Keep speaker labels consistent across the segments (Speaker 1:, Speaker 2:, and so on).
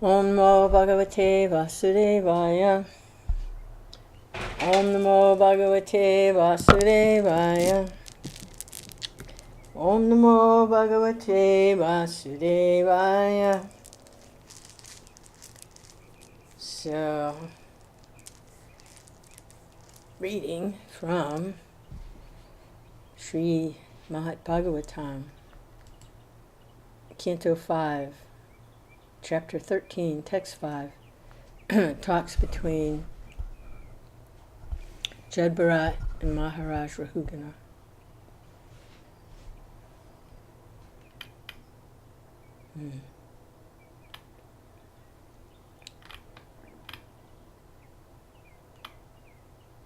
Speaker 1: Om Namo Bhagavate Vasudevaya. Om Namo Bhagavate Vasudevaya. Om Namo Bhagavate Vasudevaya. So, reading from Sri Bhagavatam, Canto 5, Chapter 13, Text 5, talks between Jad Bharat and Maharaj Rahugana.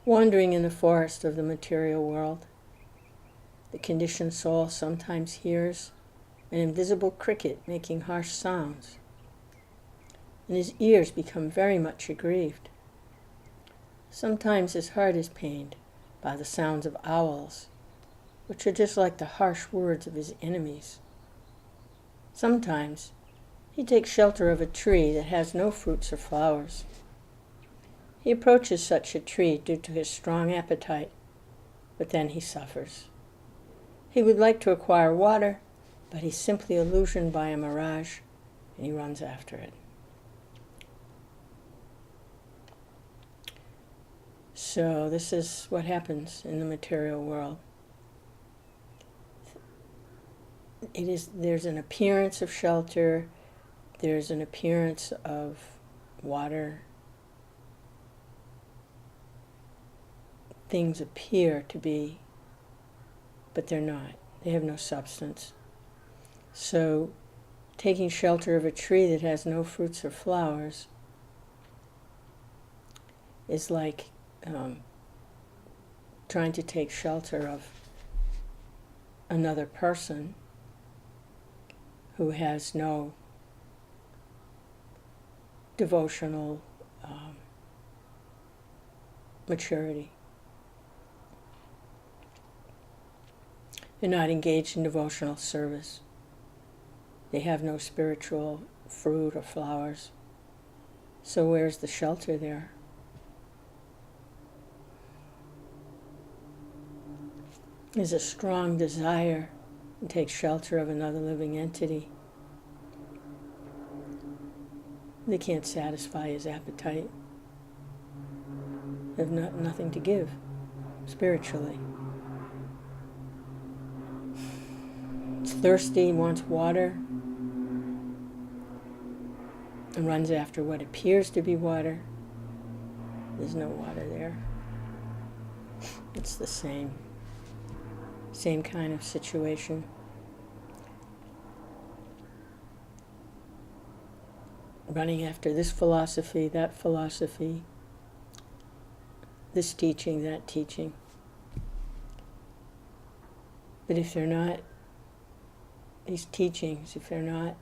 Speaker 1: Wandering in the forest of the material world, the conditioned soul sometimes hears an invisible cricket making harsh sounds, and his ears become very much aggrieved. Sometimes his heart is pained by the sounds of owls, which are just like the harsh words of his enemies. Sometimes he takes shelter of a tree that has no fruits or flowers. He approaches such a tree due to his strong appetite, but then he suffers. He would like to acquire water, but he's simply illusioned by a mirage, and he runs after it. So this is what happens in the material world. There's an appearance of shelter, there's an appearance of water. Things appear to be, but they're not. They have no substance. So, taking shelter of a tree that has no fruits or flowers is like trying to take shelter of another person who has no devotional maturity. They're not engaged in devotional service. They have no spiritual fruit or flowers. So where's the shelter there? There's a strong desire to take shelter of another living entity. They can't satisfy his appetite. They have nothing to give spiritually. It's thirsty, wants water, and runs after what appears to be water. There's no water there. It's the same kind of situation. Running after this philosophy, that philosophy, this teaching, that teaching. But if they're not, these teachings, if they're not,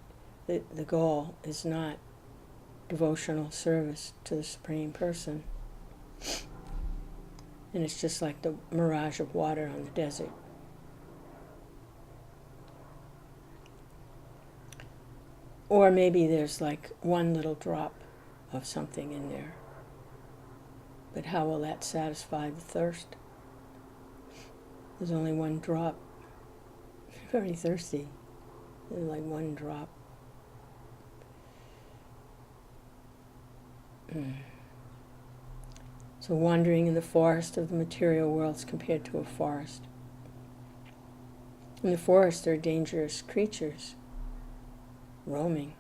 Speaker 1: the goal is not devotional service to the Supreme Person. And it's just like the mirage of water on the desert. Or maybe there's like one little drop of something in there. But how will that satisfy the thirst? There's only one drop. You're very thirsty. There's like one drop. So wandering in the forest of the material world is compared to a forest. In the forest there are dangerous creatures roaming.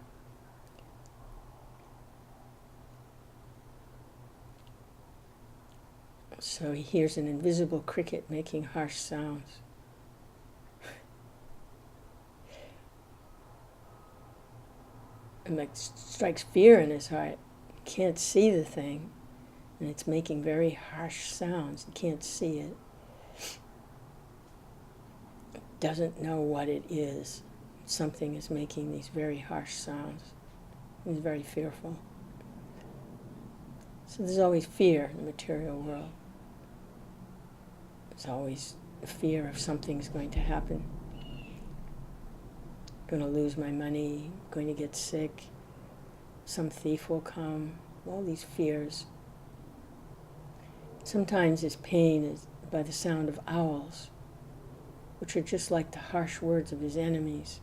Speaker 1: So he hears an invisible cricket making harsh sounds. And like strikes fear in his heart. He can't see the thing, and it's making very harsh sounds. He can't see it. Doesn't know what it is. Something is making these very harsh sounds. He's very fearful. So there's always fear in the material world. There's always the fear of something's going to happen. Going to lose my money, going to get sick, some thief will come, all these fears. Sometimes his pain is by the sound of owls, which are just like the harsh words of his enemies.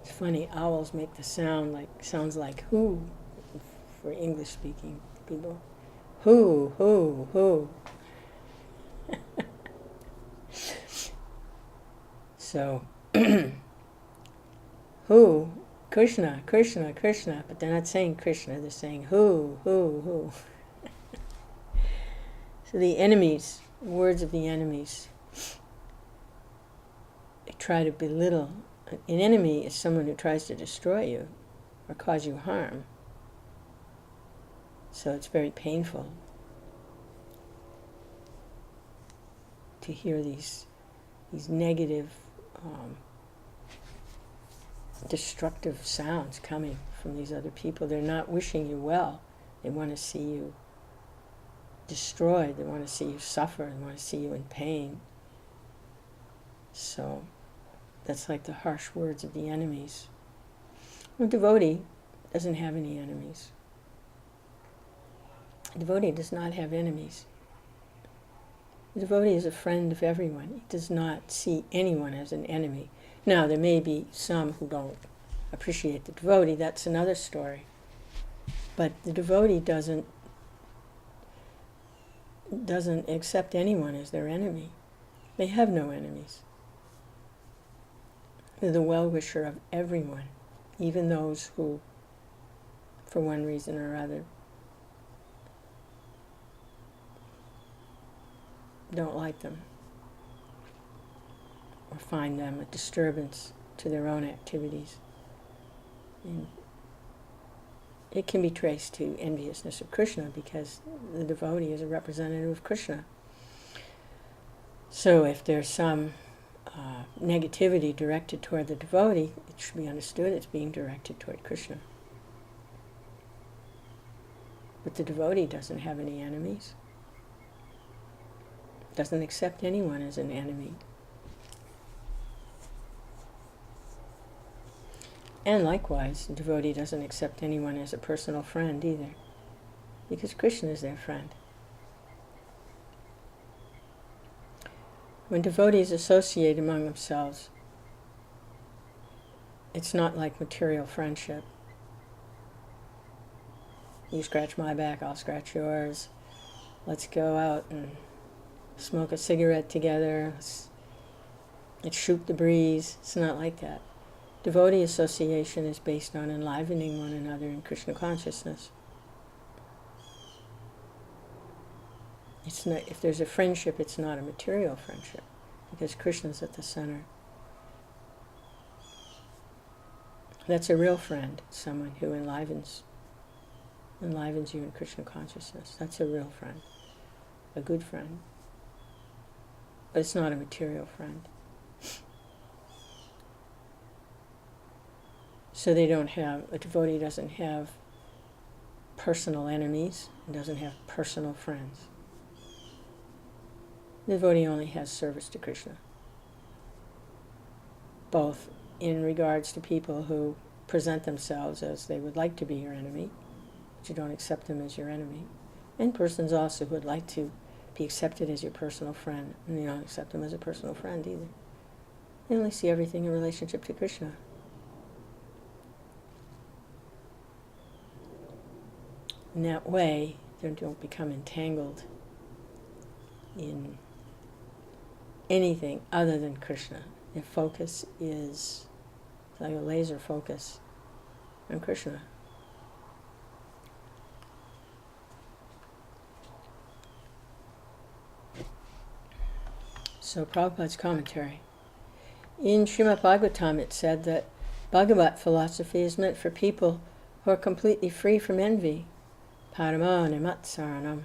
Speaker 1: It's funny, owls make the sounds like who for English-speaking people. Who, who. So, who, Krishna, Krishna, Krishna, but they're not saying Krishna, they're saying who. So the enemies, words of the enemies, they try to belittle. An enemy is someone who tries to destroy you or cause you harm. So it's very painful to hear these negative, destructive sounds coming from these other people. They're not wishing you well. They want to see you destroyed. They want to see you suffer. They want to see you in pain. So that's like the harsh words of the enemies. A devotee doesn't have any enemies. A devotee does not have enemies. The devotee is a friend of everyone. He does not see anyone as an enemy. Now, there may be some who don't appreciate the devotee. That's another story. But the devotee doesn't accept anyone as their enemy. They have no enemies. They're the well-wisher of everyone, even those who, for one reason or other, don't like them or find them a disturbance to their own activities. And it can be traced to enviousness of Krishna because the devotee is a representative of Krishna. So if there's some negativity directed toward the devotee, it should be understood it's being directed toward Krishna. But the devotee doesn't have any enemies. Doesn't accept anyone as an enemy. And likewise, the devotee doesn't accept anyone as a personal friend either, because Krishna is their friend. When devotees associate among themselves, it's not like material friendship. You scratch my back, I'll scratch yours. Let's go out and smoke a cigarette together. Let's shoot the breeze. It's not like that. Devotee association is based on enlivening one another in Krishna consciousness. It's not, if there's a friendship, it's not a material friendship, because Krishna's at the center. That's a real friend, someone who enlivens you in Krishna consciousness. That's a real friend, a good friend. But it's not a material friend. So a devotee doesn't have personal enemies, doesn't have personal friends. The devotee only has service to Krishna, both in regards to people who present themselves as they would like to be your enemy, but you don't accept them as your enemy, and persons also who would like to be accepted as your personal friend, and you don't accept them as a personal friend either. They only see everything in relationship to Krishna. In that way, they don't become entangled in anything other than Krishna. Their focus is like a laser focus on Krishna. So Prabhupada's commentary. In Srimad Bhagavatam it said that Bhagavat philosophy is meant for people who are completely free from envy. Parama nimatsaranam.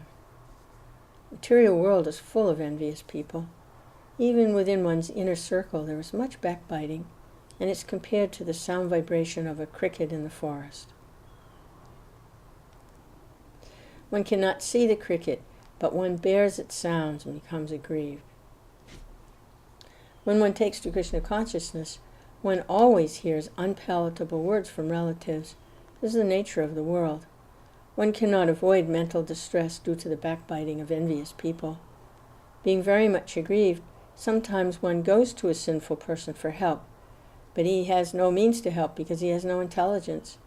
Speaker 1: The material world is full of envious people. Even within one's inner circle there is much backbiting, and it's compared to the sound vibration of a cricket in the forest. One cannot see the cricket, but one bears its sounds and becomes aggrieved. When one takes to Krishna consciousness, One always hears unpalatable words from relatives. This is the nature of the world. One cannot avoid mental distress due to the backbiting of envious people. Being very much aggrieved, sometimes one goes to a sinful person for help, but he has no means to help because he has no intelligence.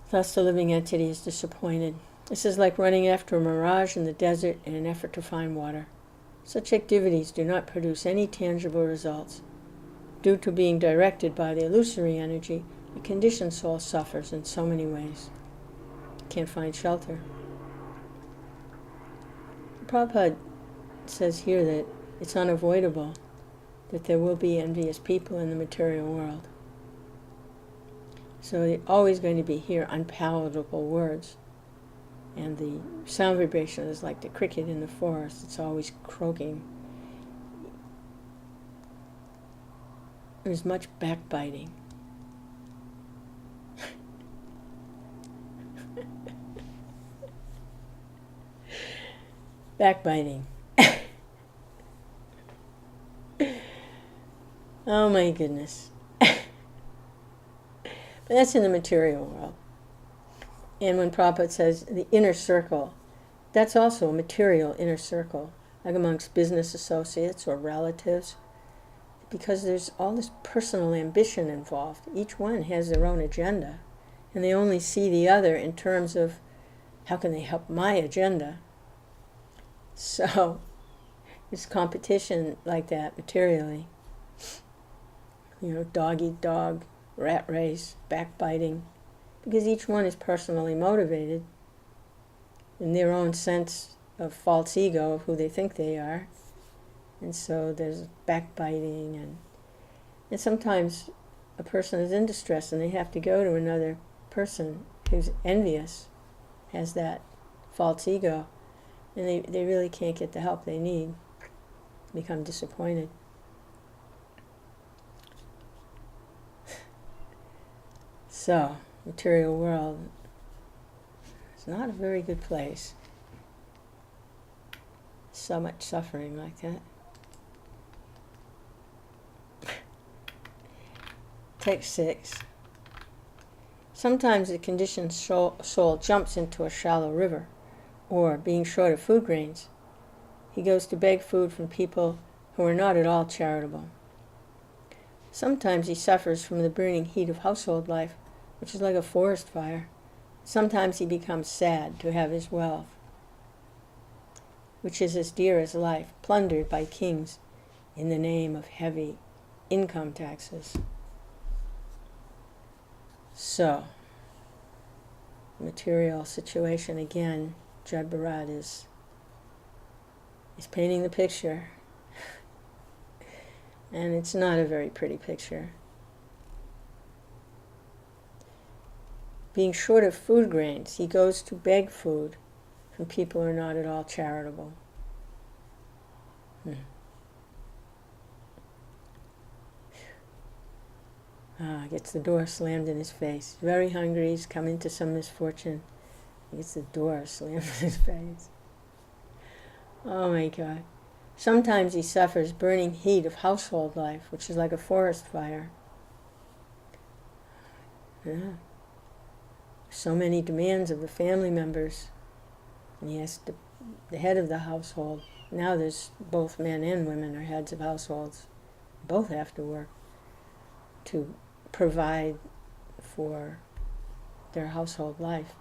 Speaker 1: Thus the living entity is disappointed. This is like running after a mirage in the desert in an effort to find water. Such activities do not produce any tangible results. Due to being directed by the illusory energy, the conditioned soul suffers in so many ways. Can't find shelter. Prabhupada says here that it's unavoidable that there will be envious people in the material world. So they're always going to be here unpalatable words. And the sound vibration is like the cricket in the forest. It's always croaking. There's much backbiting. Backbiting. Oh my goodness. But that's in the material world. And when Prabhupada says the inner circle, that's also a material inner circle, like amongst business associates or relatives, because there's all this personal ambition involved. Each one has their own agenda, and they only see the other in terms of how can they help my agenda. So there's competition like that materially. Dog eat dog, rat race, backbiting, because each one is personally motivated in their own sense of false ego of who they think they are. And so there's backbiting, and sometimes a person is in distress and they have to go to another person who's envious, has that false ego, and they really can't get the help they need, become disappointed. So, material world is not a very good place. So much suffering like that. Text 6. Sometimes the conditioned soul jumps into a shallow river, or, being short of food grains, he goes to beg food from people who are not at all charitable. Sometimes he suffers from the burning heat of household life, which is like a forest fire. Sometimes he becomes sad to have his wealth, which is as dear as life, plundered by kings in the name of heavy income taxes. So, material situation again, Jad Bharat is painting the picture. And it's not a very pretty picture. Being short of food grains, he goes to beg food from people who are not at all charitable. Gets the door slammed in his face. Very hungry, he's come into some misfortune. He gets the door slammed in his face. Oh my God. Sometimes he suffers burning heat of household life, which is like a forest fire. Yeah. So many demands of the family members. And he has the head of the household. Now there's both men and women are heads of households. Both have to work to provide for their household life.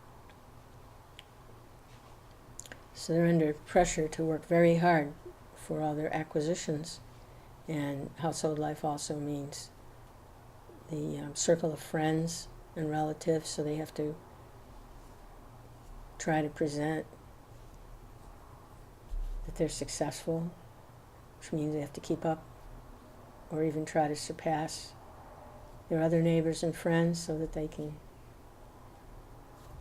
Speaker 1: So they're under pressure to work very hard for all their acquisitions. And household life also means the circle of friends and relatives, so they have to try to present that they're successful, which means they have to keep up or even try to surpass their other neighbors and friends so that they can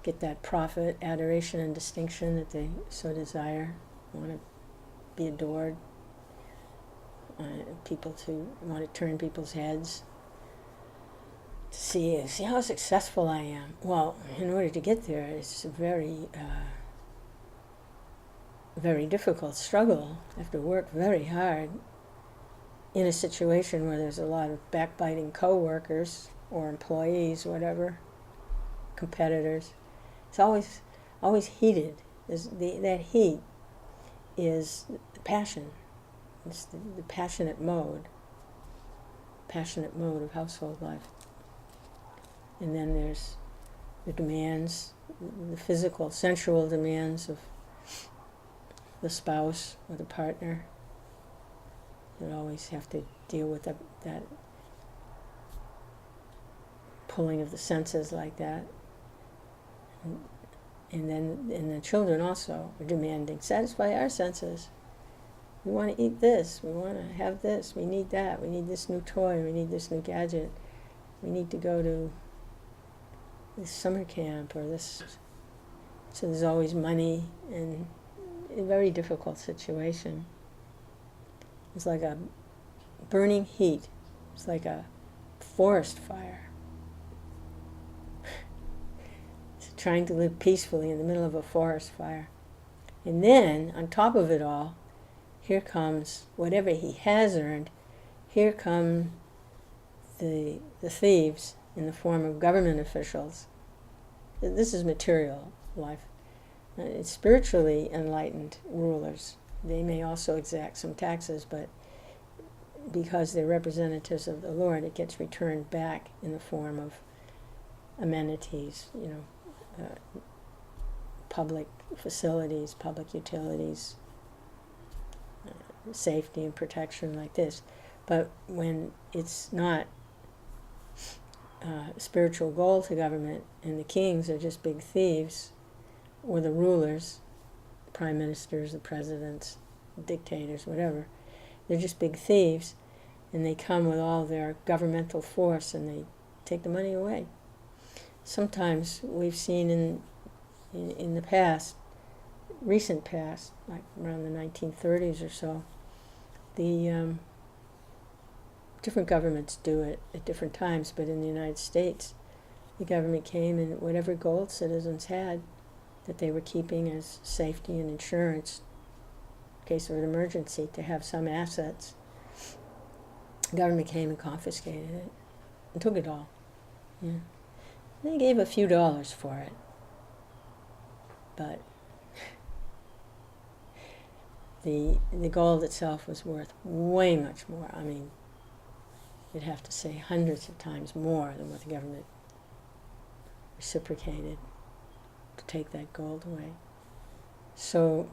Speaker 1: get that profit, adoration, and distinction that they so desire, want to be adored, people to want to turn people's heads, to see how successful I am. Well, in order to get there, it's a very difficult struggle. You have to work very hard in a situation where there's a lot of backbiting co-workers or employees, whatever, competitors, it's always heated. That heat is the passion. It's the passionate mode of household life. And then there's the demands, the physical, sensual demands of the spouse or the partner. You always have to deal with that pulling of the senses like that. And the children also are demanding, satisfy our senses. We want to eat this, we want to have this, we need that, we need this new toy, we need this new gadget, we need to go to this summer camp or this. So there's always money, and a very difficult situation. It's like a burning heat. It's like a forest fire. It's trying to live peacefully in the middle of a forest fire. And then, on top of it all, here comes whatever he has earned. Here come the thieves in the form of government officials. This is material life. It's spiritually enlightened rulers. They may also exact some taxes, but because they're representatives of the Lord, it gets returned back in the form of amenities, public facilities, public utilities, safety and protection like this. But when it's not spiritual goal to government, and the kings are just big thieves, or the rulers, prime ministers, the presidents, dictators, whatever, they're just big thieves, and they come with all their governmental force and they take the money away. Sometimes we've seen in the past, recent past, like around the 1930s or so, the different governments do it at different times, but in the United States, the government came and whatever gold citizens had that they were keeping as safety and insurance in case of an emergency, to have some assets, the government came and confiscated it and took it all. Yeah. They gave a few dollars for it, but the gold itself was worth way much more. I mean, you'd have to say hundreds of times more than what the government reciprocated to take that gold away. So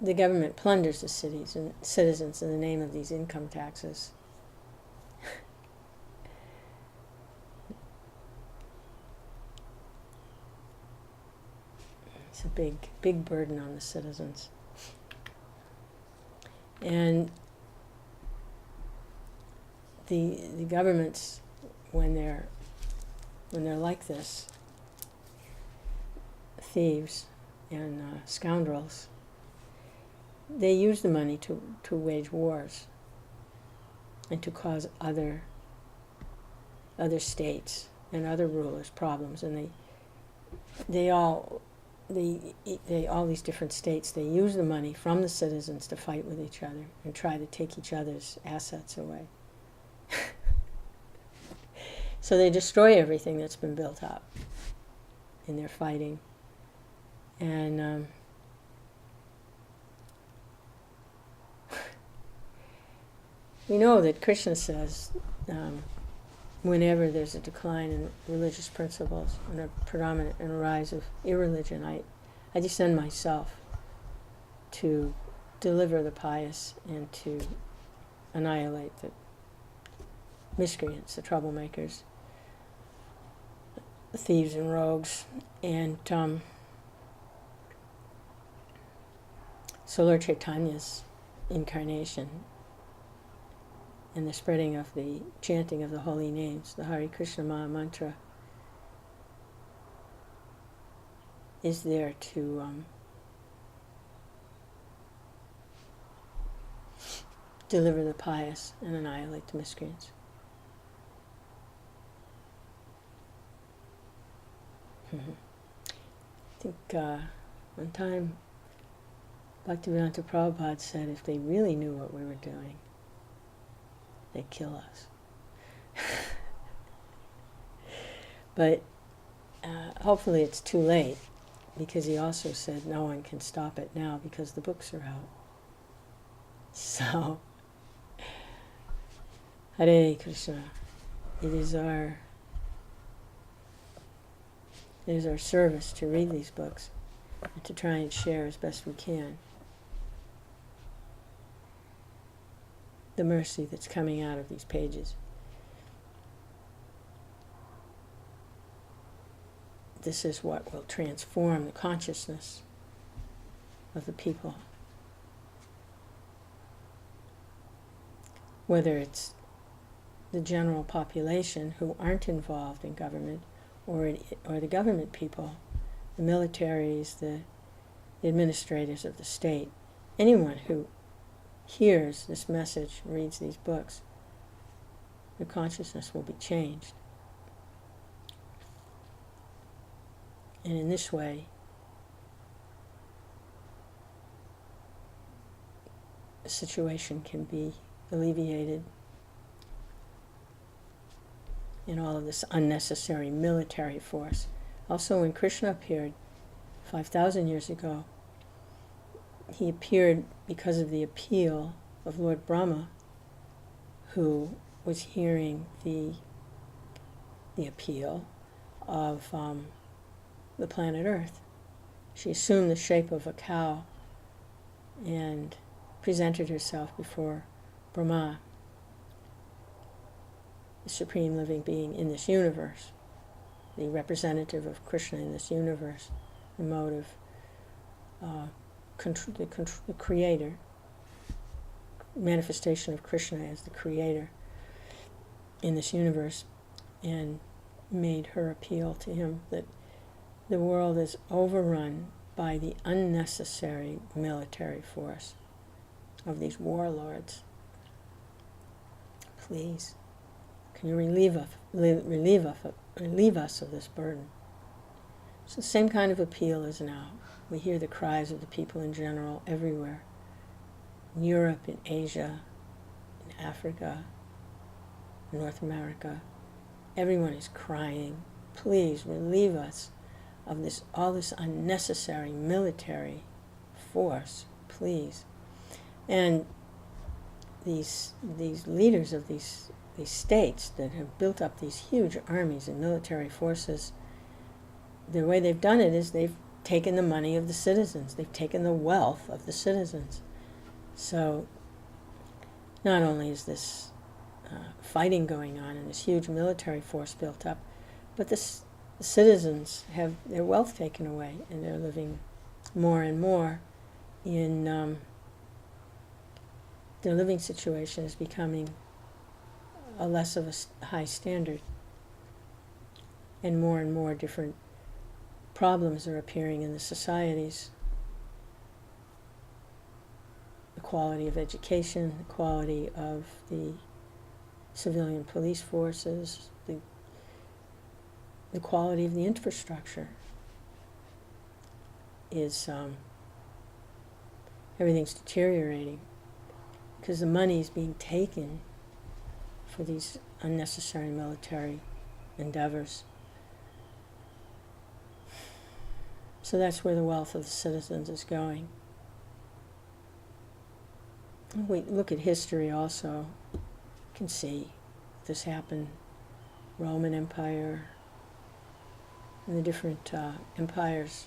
Speaker 1: the government plunders the cities and citizens in the name of these income taxes. It's a big burden on the citizens. And the governments, when they're like this, thieves and scoundrels, they use the money to wage wars and to cause other states and other rulers problems. And all these different states, they use the money from the citizens to fight with each other and try to take each other's assets away. So they destroy everything that's been built up in their fighting. And we know that Krishna says whenever there's a decline in religious principles and a predominant and a rise of irreligion, I descend myself to deliver the pious and to annihilate the miscreants, the troublemakers, the thieves and rogues. And so Lord Chaitanya's incarnation and the spreading of the chanting of the holy names, the Hare Krishna Maha Mantra, is there to deliver the pious and annihilate the miscreants. I think one time Bhaktivedanta Prabhupada said if they really knew what we were doing, they kill us. But hopefully it's too late, because he also said no one can stop it now because the books are out. So, Hare Krishna. It is our service to read these books and to try and share as best we can the mercy that's coming out of these pages. This is what will transform the consciousness of the people. Whether it's the general population who aren't involved in government, or the government people, the militaries, the administrators of the state, anyone who hears this message, reads these books, their consciousness will be changed. And in this way, the situation can be alleviated, and all of this unnecessary military force. Also, when Krishna appeared 5,000 years ago, he appeared because of the appeal of Lord Brahma, who was hearing the appeal of the planet Earth. She assumed the shape of a cow and presented herself before Brahma, the supreme living being in this universe, the representative of Krishna in this universe, the mode of the creator, manifestation of Krishna as the creator in this universe, and made her appeal to him that the world is overrun by the unnecessary military force of these warlords. Please, can you relieve us of this burden? It's the same kind of appeal as now. We hear the cries of the people in general everywhere. In Europe, in Asia, in Africa, in North America. Everyone is crying, please relieve us of all this unnecessary military force, please. And these leaders of these states that have built up these huge armies and military forces, the way they've done it is they've taken the money of the citizens. They've taken the wealth of the citizens. So not only is this fighting going on and this huge military force built up, but the citizens have their wealth taken away, and they're living more and more in their living situation is becoming a less of a high standard, and more different problems are appearing in the societies. The quality of education, the quality of the civilian police forces, the quality of the infrastructure is everything's deteriorating because the money is being taken for these unnecessary military endeavors. So that's where the wealth of the citizens is going. We look at history also, you can see this happen. Roman Empire and the different empires,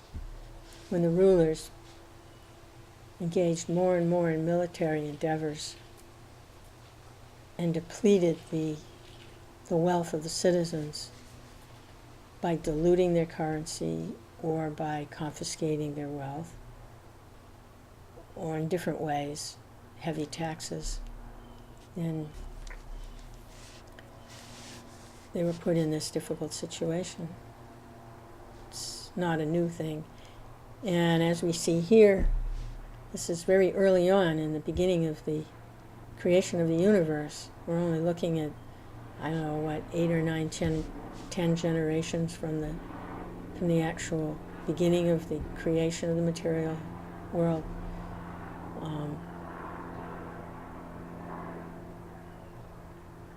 Speaker 1: when the rulers engaged more and more in military endeavors and depleted the wealth of the citizens by diluting their currency or by confiscating their wealth, or in different ways, heavy taxes, then they were put in this difficult situation. It's not a new thing. And as we see here, this is very early on in the beginning of the creation of the universe. We're only looking at, 8 or 9, 10 generations from the actual beginning of the creation of the material world.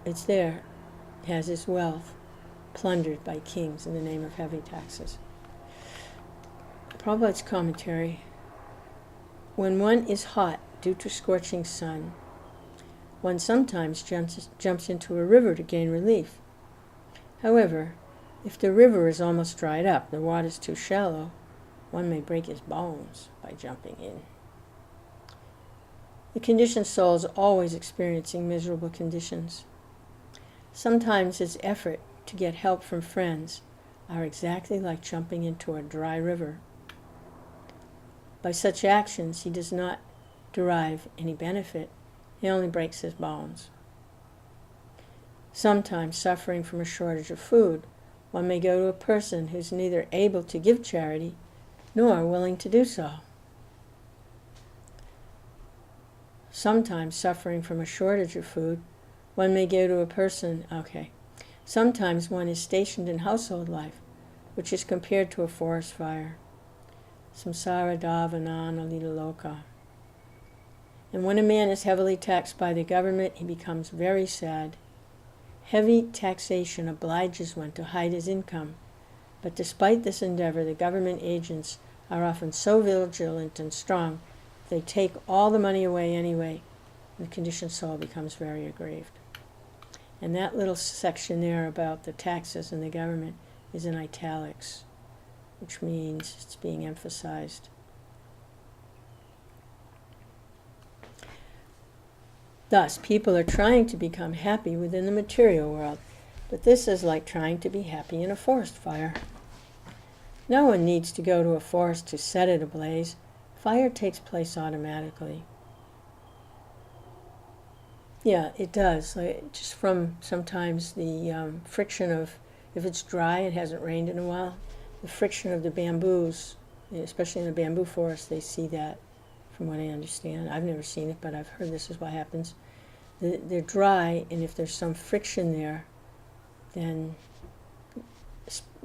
Speaker 1: it's there, has his wealth plundered by kings in the name of heavy taxes. Prabhupada's commentary: when one is hot due to scorching sun, one sometimes jumps into a river to gain relief. However, if the river is almost dried up, the water is too shallow, one may break his bones by jumping in. The conditioned soul is always experiencing miserable conditions. Sometimes his effort to get help from friends are exactly like jumping into a dry river. By such actions, he does not derive any benefit. He only breaks his bones. Sometimes, suffering from a shortage of food, one may go to a person who's neither able to give charity nor willing to do so. Sometimes, suffering from a shortage of food, one may go to a person, Sometimes one is stationed in household life, which is compared to a forest fire. Samsara davanana lila loka. And when a man is heavily taxed by the government, he becomes very sad. Heavy taxation obliges one to hide his income, but despite this endeavor, the government agents are often so vigilant and strong, they take all the money away anyway, and the conditioned soul becomes very aggrieved. And that little section there about the taxes and the government is in italics, which means it's being emphasized. Thus, people are trying to become happy within the material world, but this is like trying to be happy in a forest fire. No one needs to go to a forest to set it ablaze. Fire takes place automatically. Yeah, it does. Just from sometimes the friction of, if it's dry, it hasn't rained in a while, the friction of the bamboos, especially in the bamboo forest, they see that, from what I understand. I've never seen it, but I've heard this is what happens. They're dry, and if there's some friction there, then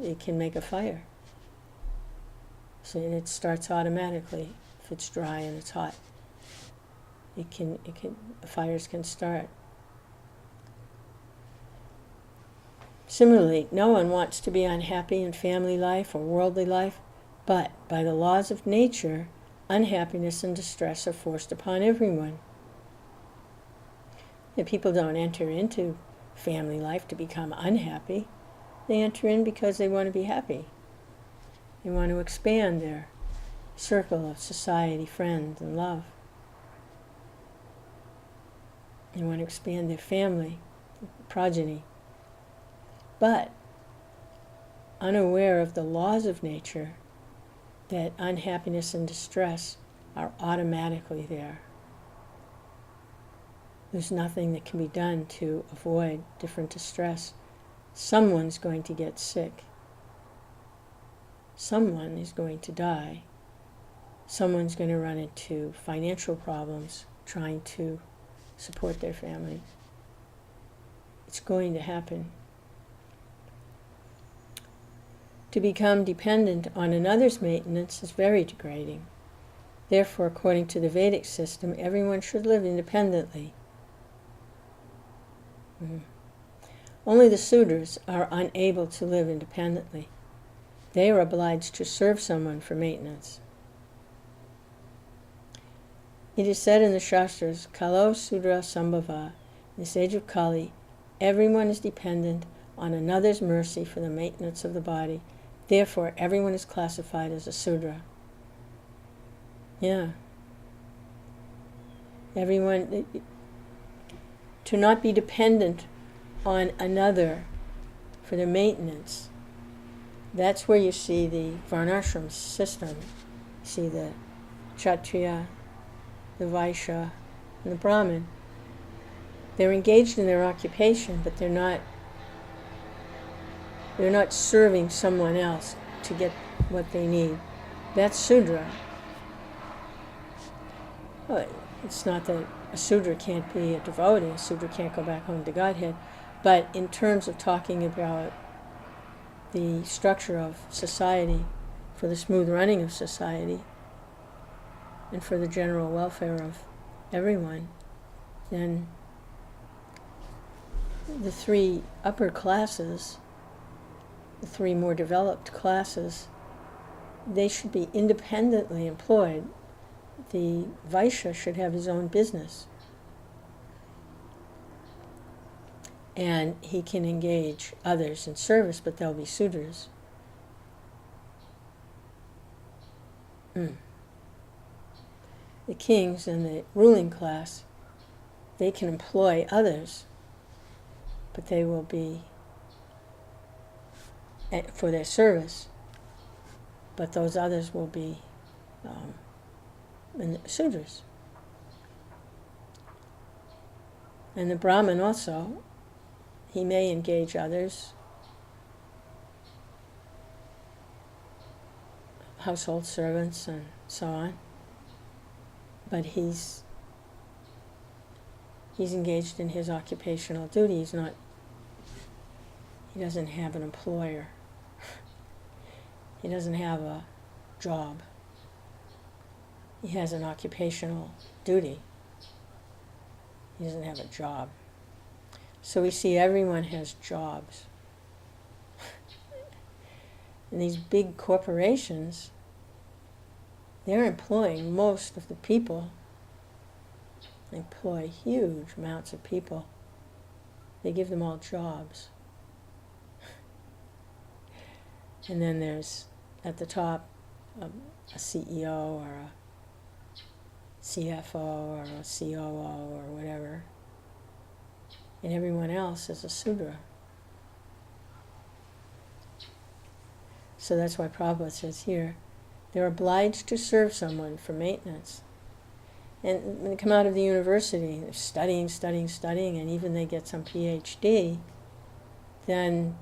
Speaker 1: it can make a fire. So and it starts automatically if it's dry and it's hot. Fires can start. Similarly, no one wants to be unhappy in family life or worldly life, but by the laws of nature, unhappiness and distress are forced upon everyone. And people don't enter into family life to become unhappy. They enter in because they want to be happy. They want to expand their circle of society, friends, and love. They want to expand their family, progeny. But unaware of the laws of nature, that unhappiness and distress are automatically there. There's nothing that can be done to avoid different distress. Someone's going to get sick. Someone is going to die. Someone's going to run into financial problems trying to support their family. It's going to happen. To become dependent on another's maintenance is very degrading. Therefore, according to the Vedic system, everyone should live independently. Only the Sudras are unable to live independently. They are obliged to serve someone for maintenance. It is said in the Shastras, Kalo Sudra Sambhava, in this age of Kali, everyone is dependent on another's mercy for the maintenance of the body. Therefore, everyone is classified as a Sudra. Yeah. Everyone, to not be dependent on another for the maintenance, that's where you see the Varnashram system. You see the Kshatriya, the Vaishya, and the Brahmin. They're engaged in their occupation, but they're not serving someone else to get what they need. That's Sudra. Well, it's not that a Sudra can't be a devotee, a Sudra can't go back home to Godhead, but in terms of talking about the structure of society, for the smooth running of society, and for the general welfare of everyone, then the three upper classes, the three more developed classes, they should be independently employed. The Vaishya should have his own business. And he can engage others in service, but they'll be Sudras. The kings and the ruling class, they can employ others, but they will be for their service, but those others will be Sudras. And the Brahmin also, he may engage others, household servants and so on, but he's engaged in his occupational duty. He doesn't have an employer. He doesn't have a job. He has an occupational duty. He doesn't have a job. So we see everyone has jobs. And these big corporations, they're employing most of the people. They employ huge amounts of people. They give them all jobs. And then there's, at the top, a CEO or a CFO or a COO or whatever. And everyone else is a Sudra. So that's why Prabhupada says here, they're obliged to serve someone for maintenance. And when they come out of the university, they're studying, and even they get some PhD, then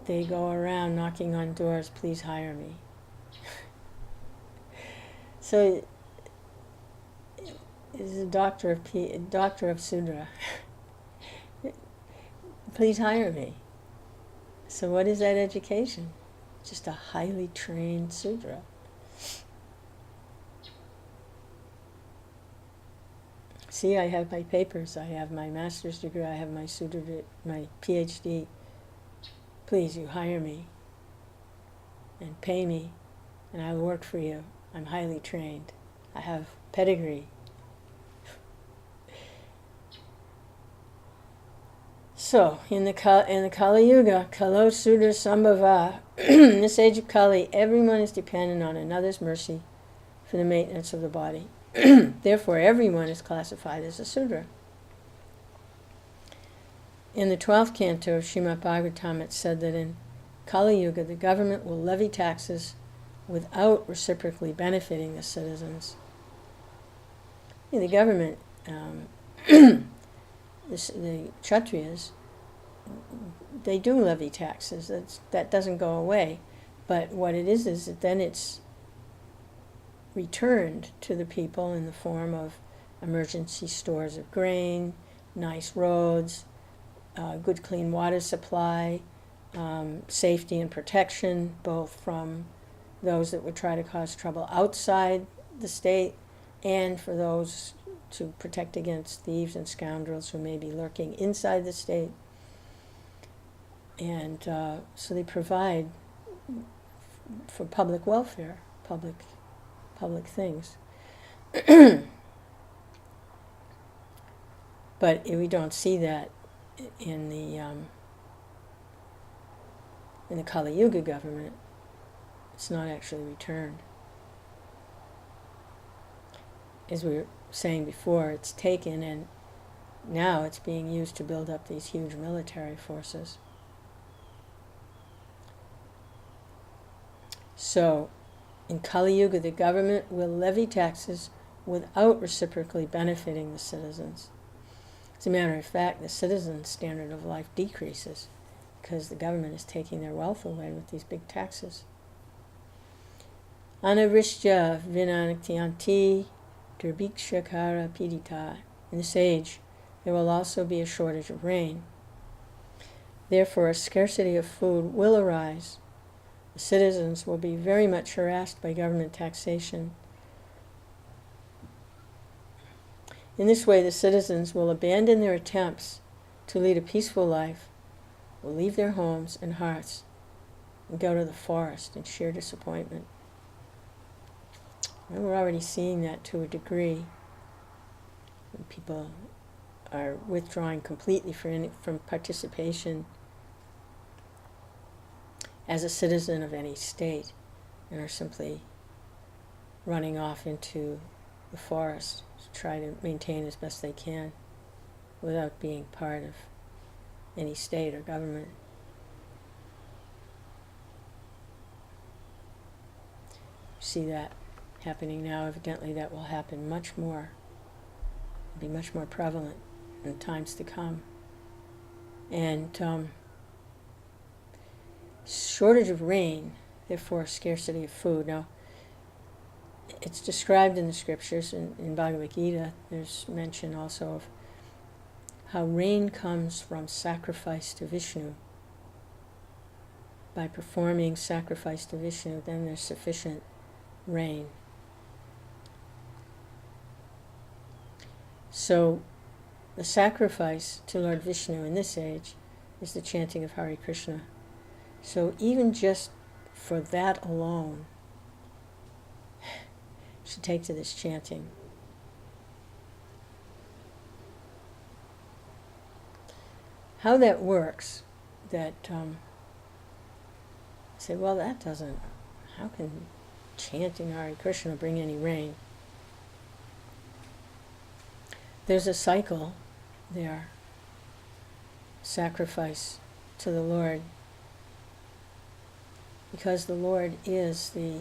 Speaker 1: they go around knocking on doors, please hire me. So, is a doctor of Sudra. Please hire me. So what is that education? Just a highly trained Sudra. See, I have my papers, I have my master's degree, I have my Sudra, my PhD. Please, you hire me and pay me, and I'll work for you. I'm highly trained. I have pedigree. So, in the Kali Yuga, Kalo Sudra Sambhava, in this age of Kali, everyone is dependent on another's mercy for the maintenance of the body. Therefore, everyone is classified as a Sudra. In the 12th canto of Srimad Bhagavatam, it said that in Kali Yuga, the government will levy taxes without reciprocally benefiting the citizens. The government, the Kshatriyas, they do levy taxes. That doesn't go away. But what it is that then it's returned to the people in the form of emergency stores of grain, nice roads, good clean water supply, safety and protection, both from those that would try to cause trouble outside the state and for those to protect against thieves and scoundrels who may be lurking inside the state. And so they provide for public welfare, public things. But we don't see that in the Kali Yuga government. It's not actually returned. As we were saying before, it's taken and now it's being used to build up these huge military forces. So, in Kali Yuga, the government will levy taxes without reciprocally benefiting the citizens. As a matter of fact, the citizens' standard of life decreases because the government is taking their wealth away with these big taxes. Anavrishya vinanaktiyanti durbhikshakara pidita. In this age, there will also be a shortage of rain. Therefore, a scarcity of food will arise. The citizens will be very much harassed by government taxation. In this way, the citizens will abandon their attempts to lead a peaceful life will leave their homes and hearths and go to the forest in sheer disappointment. And we're already seeing that to a degree. When people are withdrawing completely from participation as a citizen of any state and are simply running off into the forest to try to maintain as best they can without being part of any state or government. You see that happening now. Evidently that will happen much more, be much more prevalent in times to come. And shortage of rain, therefore scarcity of food. Now, it's described in the scriptures, in Bhagavad Gita, there's mention also of how rain comes from sacrifice to Vishnu. By performing sacrifice to Vishnu, then there's sufficient rain. So, the sacrifice to Lord Vishnu in this age is the chanting of Hare Krishna. So even just for that alone, should take to this chanting. How that works, that say, well, that doesn't, how can chanting Hare Krishna bring any rain? There's a cycle there. Sacrifice to the Lord. Because the Lord is the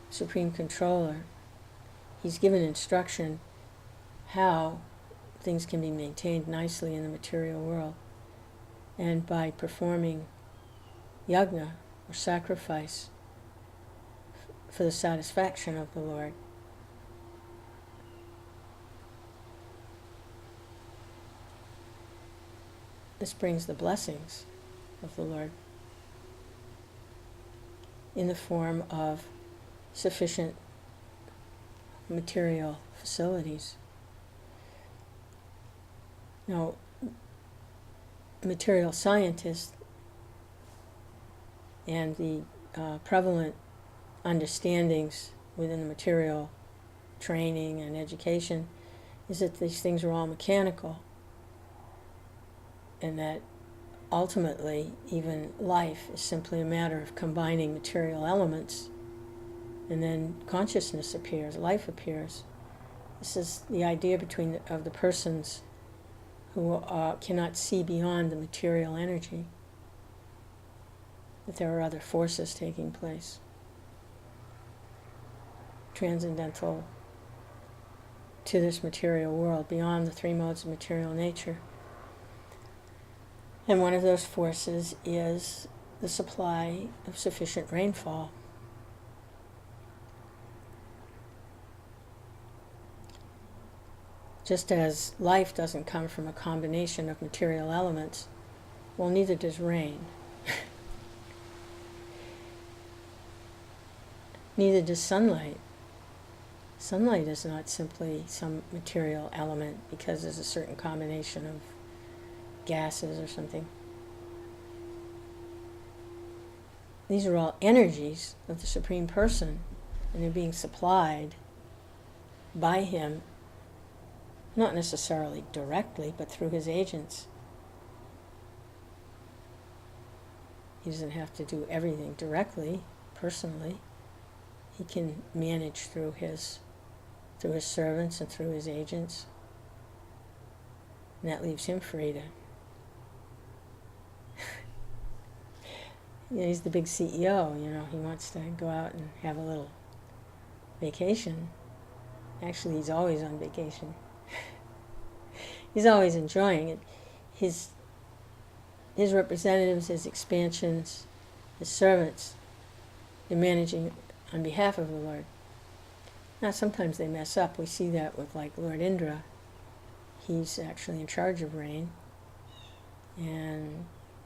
Speaker 1: supreme controller, He's given instruction how things can be maintained nicely in the material world. And by performing yajna, or sacrifice, for the satisfaction of the Lord, this brings the blessings of the Lord in the form of sufficient material facilities. Now, material scientists and the prevalent understandings within the material training and education is that these things are all mechanical, and that ultimately even life is simply a matter of combining material elements, and then consciousness appears, life appears. This is the idea of the persons who cannot see beyond the material energy, that there are other forces taking place, transcendental to this material world, beyond the three modes of material nature. And one of those forces is the supply of sufficient rainfall. Just as life doesn't come from a combination of material elements, well, neither does rain. Neither does sunlight. Sunlight is not simply some material element because there's a certain combination of gases or something. These are all energies of the Supreme Person, and they're being supplied by Him, not necessarily directly, but through His agents. He doesn't have to do everything directly, personally. He can manage through his servants and through His agents. And that leaves Him free to he's the big CEO, he wants to go out and have a little vacation. Actually, he's always on vacation. He's always enjoying it. His representatives, his expansions, his servants, they're managing on behalf of the Lord. Now, sometimes they mess up. We see that with, like, Lord Indra. He's actually in charge of rain. And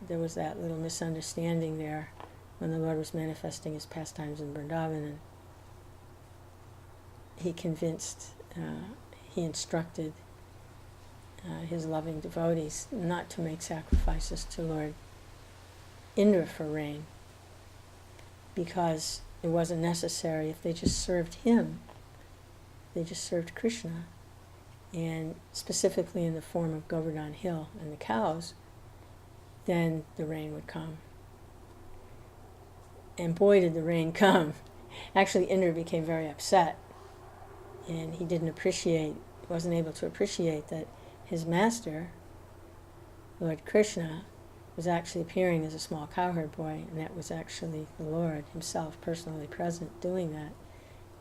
Speaker 1: there was that little misunderstanding there when the Lord was manifesting His pastimes in Vrindavan, and He convinced, He instructed his loving devotees not to make sacrifices to Lord Indra for rain, because it wasn't necessary. If they just served him, they just served Krishna, and specifically in the form of Govardhan Hill and the cows, then the rain would come. And boy, did the rain come. Actually, Indra became very upset, and he wasn't able to appreciate that his master, Lord Krishna, was actually appearing as a small cowherd boy, and that was actually the Lord himself personally present doing that.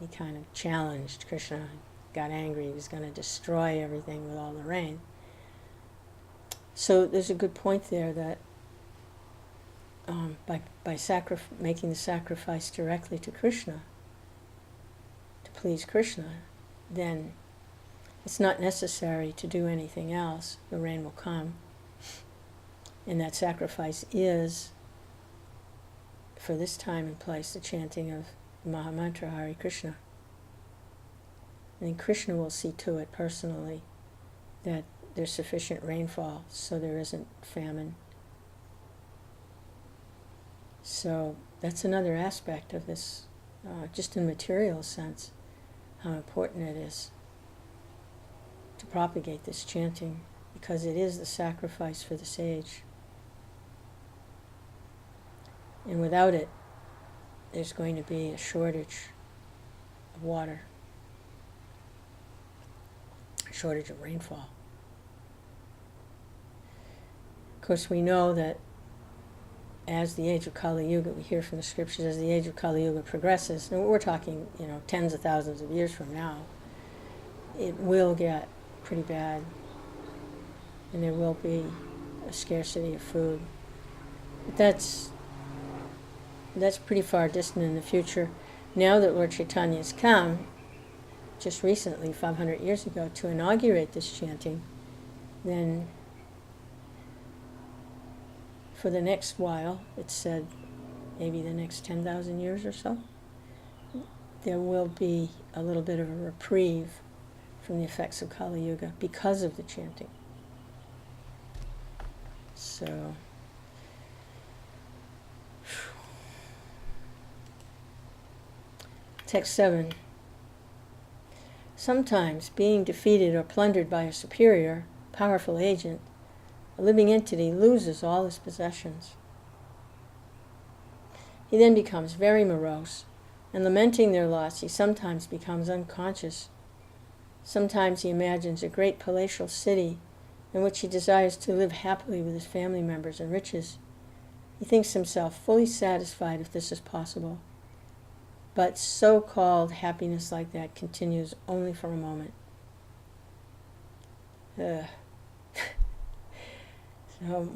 Speaker 1: He kind of challenged Krishna, got angry, he was going to destroy everything with all the rain. So there's a good point there that by making the sacrifice directly to Krishna, to please Krishna, then it's not necessary to do anything else. The rain will come. And that sacrifice is, for this time and place, the chanting of the Mahamantra Hare Krishna. And then Krishna will see to it personally that there's sufficient rainfall so there isn't famine. So that's another aspect of this, just in material sense, how important it is to propagate this chanting, because it is the sacrifice for the sage. And without it, there's going to be a shortage of water, a shortage of rainfall. Of course, we know that as the age of Kali Yuga, we hear from the scriptures, as the age of Kali Yuga progresses, and we're talking, tens of thousands of years from now, it will get pretty bad, and there will be a scarcity of food. But that's pretty far distant in the future. Now that Lord Chaitanya has come, just recently, 500 years ago, to inaugurate this chanting, then for the next while, it's said maybe the next 10,000 years or so, there will be a little bit of a reprieve from the effects of Kali Yuga because of the chanting. So, text 7. Sometimes, being defeated or plundered by a superior, powerful agent, a living entity loses all his possessions. He then becomes very morose, and lamenting their loss, he sometimes becomes unconscious. Sometimes he imagines a great palatial city in which he desires to live happily with his family members and riches. He thinks himself fully satisfied if this is possible. But so-called happiness like that continues only for a moment. So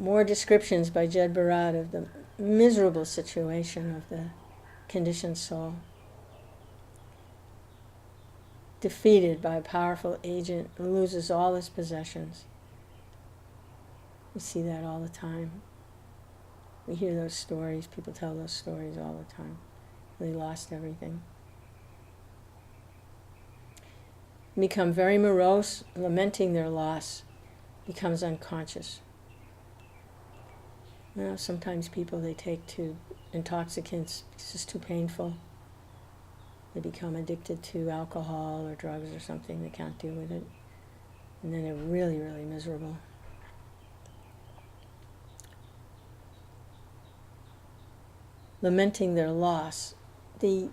Speaker 1: more descriptions by Jed Bharat of the miserable situation of the conditioned soul. Defeated by a powerful agent who loses all his possessions. We see that all the time. We hear those stories, people tell those stories all the time. They lost everything. Become very morose, lamenting their loss, becomes unconscious. Sometimes people, they take to intoxicants because it's too painful. They become addicted to alcohol or drugs or something. They can't deal with it. And then they're really, really miserable. Lamenting their loss. We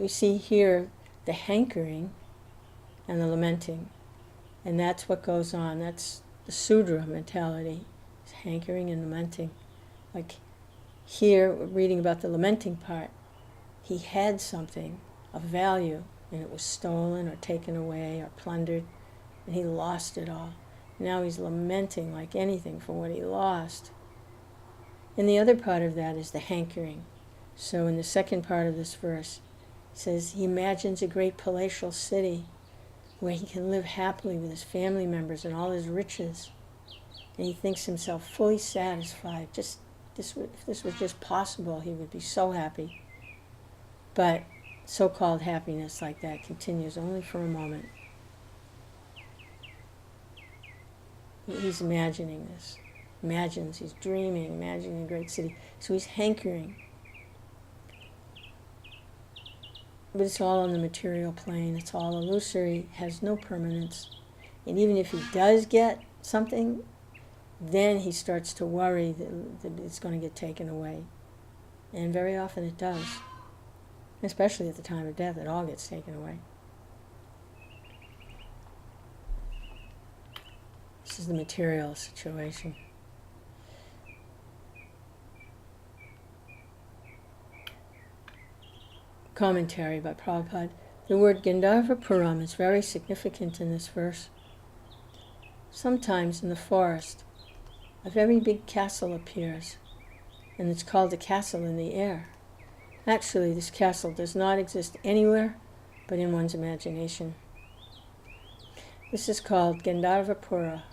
Speaker 1: see here the hankering and the lamenting. And that's what goes on. That's the Sudra mentality. It's hankering and lamenting. Like here, we're reading about the lamenting part. He had something of value, and it was stolen or taken away or plundered, and he lost it all. Now he's lamenting like anything for what he lost. And the other part of that is the hankering. So in the second part of this verse, it says he imagines a great palatial city where he can live happily with his family members and all his riches. And he thinks himself fully satisfied. If this was just possible, he would be so happy. But so-called happiness like that continues only for a moment. He's imagining this. Imagines, he's dreaming, imagining a great city. So he's hankering. But it's all on the material plane. It's all illusory, has no permanence. And even if he does get something, then he starts to worry that it's going to get taken away. And very often it does. Especially at the time of death, it all gets taken away. This is the material situation. Commentary by Prabhupada. The word Gandharva Puram is very significant in this verse. Sometimes in the forest, a very big castle appears, and it's called a castle in the air. Actually, this castle does not exist anywhere but in one's imagination. This is called Gandharva Pura.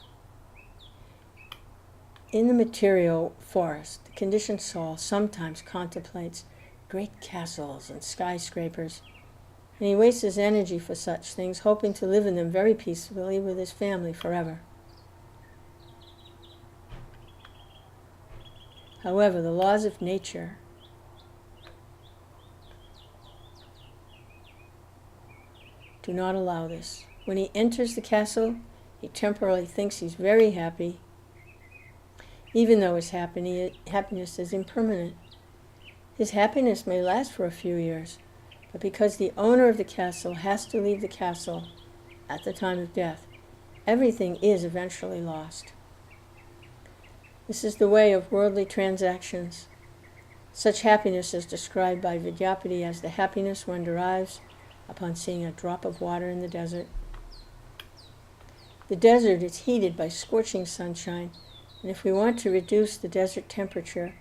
Speaker 1: In the material forest, the conditioned soul sometimes contemplates great castles and skyscrapers, and he wastes his energy for such things, hoping to live in them very peacefully with his family forever. However, the laws of nature do not allow this. When he enters the castle, he temporarily thinks he's very happy, even though his happiness is impermanent. His happiness may last for a few years, but because the owner of the castle has to leave the castle at the time of death, everything is eventually lost. This is the way of worldly transactions. Such happiness is described by Vidyapati as the happiness one derives upon seeing a drop of water in the desert. The desert is heated by scorching sunshine, and if we want to reduce the desert temperature,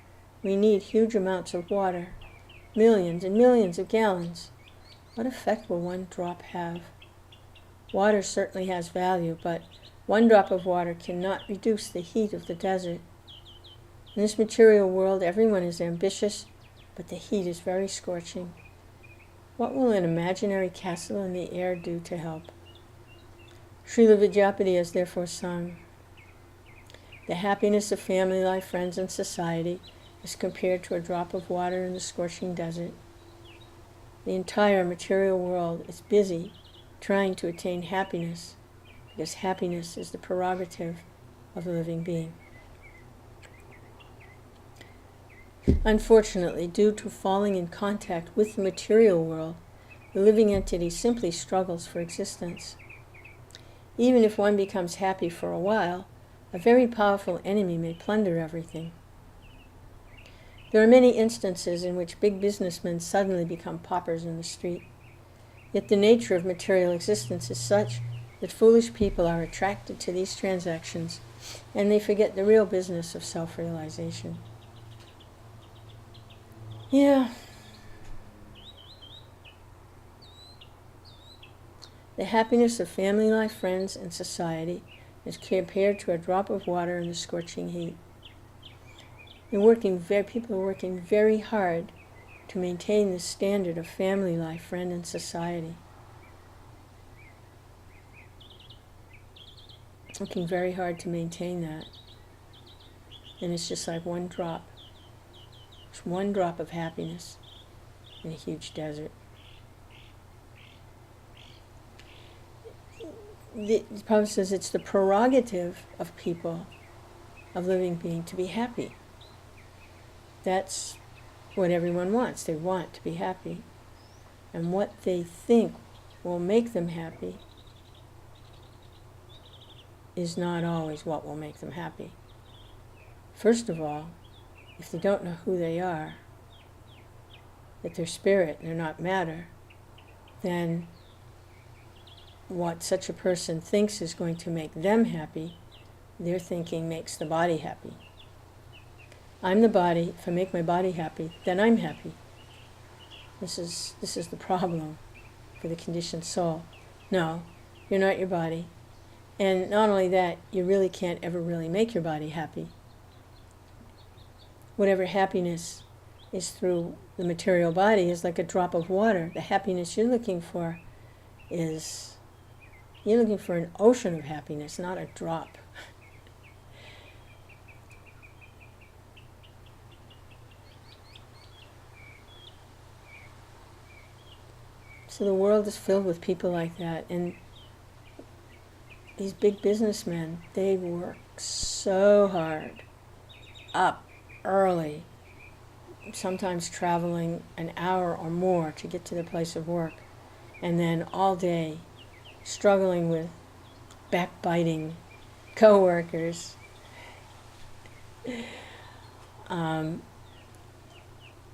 Speaker 1: we need huge amounts of water, millions and millions of gallons. What effect will one drop have? Water certainly has value, but one drop of water cannot reduce the heat of the desert. In this material world, everyone is ambitious, but the heat is very scorching. What will an imaginary castle in the air do to help? Srila Vidyapati has therefore sung, the happiness of family life, friends, and society is compared to a drop of water in the scorching desert. The entire material world is busy trying to attain happiness, because happiness is the prerogative of a living being. Unfortunately, due to falling in contact with the material world, the living entity simply struggles for existence. Even if one becomes happy for a while, a very powerful enemy may plunder everything. There are many instances in which big businessmen suddenly become paupers in the street. Yet the nature of material existence is such that foolish people are attracted to these transactions, and they forget the real business of self-realization. Yeah. The happiness of family life, friends, and society is compared to a drop of water in the scorching heat. People are working very hard to maintain the standard of family life, friend, and society. Working very hard to maintain that. And it's just like one drop. It's one drop of happiness in a huge desert. The Prabhupada says it's the prerogative of people, of living beings, to be happy. That's what everyone wants. They want to be happy. And what they think will make them happy is not always what will make them happy. First of all, if they don't know who they are, that they're spirit and they're not matter, then what such a person thinks is going to make them happy, their thinking makes the body happy. I'm the body. If I make my body happy, then I'm happy. This is the problem for the conditioned soul. No, you're not your body. And not only that, you really can't ever really make your body happy. Whatever happiness is through the material body is like a drop of water. The happiness you're looking for is, you're looking for an ocean of happiness, not a drop. So the world is filled with people like that. And these big businessmen, they work so hard, up early, sometimes traveling an hour or more to get to their place of work, and then all day struggling with backbiting co-workers,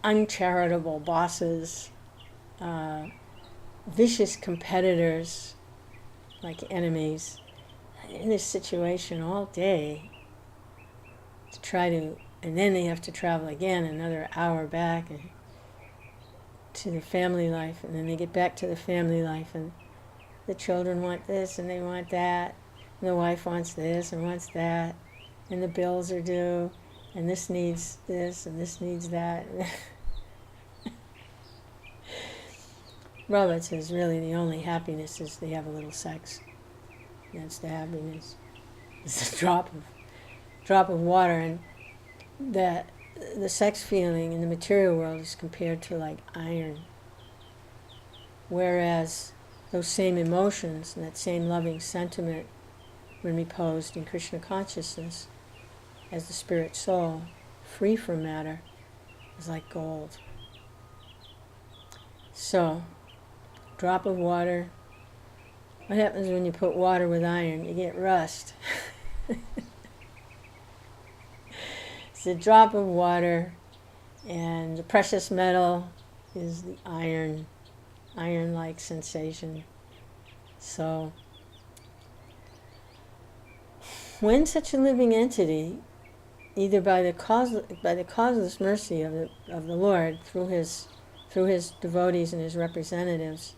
Speaker 1: uncharitable bosses, vicious competitors like enemies, in this situation all day to try to, and then they have to travel again another hour back and to the family life, and then they get back to the family life, and the children want this and they want that, and the wife wants this and wants that, and the bills are due, and this needs this and this needs that. Robert says really the only happiness is they have a little sex. That's the happiness. It's a drop of water, and that the sex feeling in the material world is compared to like iron. Whereas those same emotions and that same loving sentiment, when reposed in Krishna consciousness as the spirit soul, free from matter, is like gold. So, drop of water. What happens when you put water with iron? You get rust. It's a drop of water, and the precious metal is the iron-like sensation. So, when such a living entity, either by the causeless mercy of the Lord through his devotees and his representatives,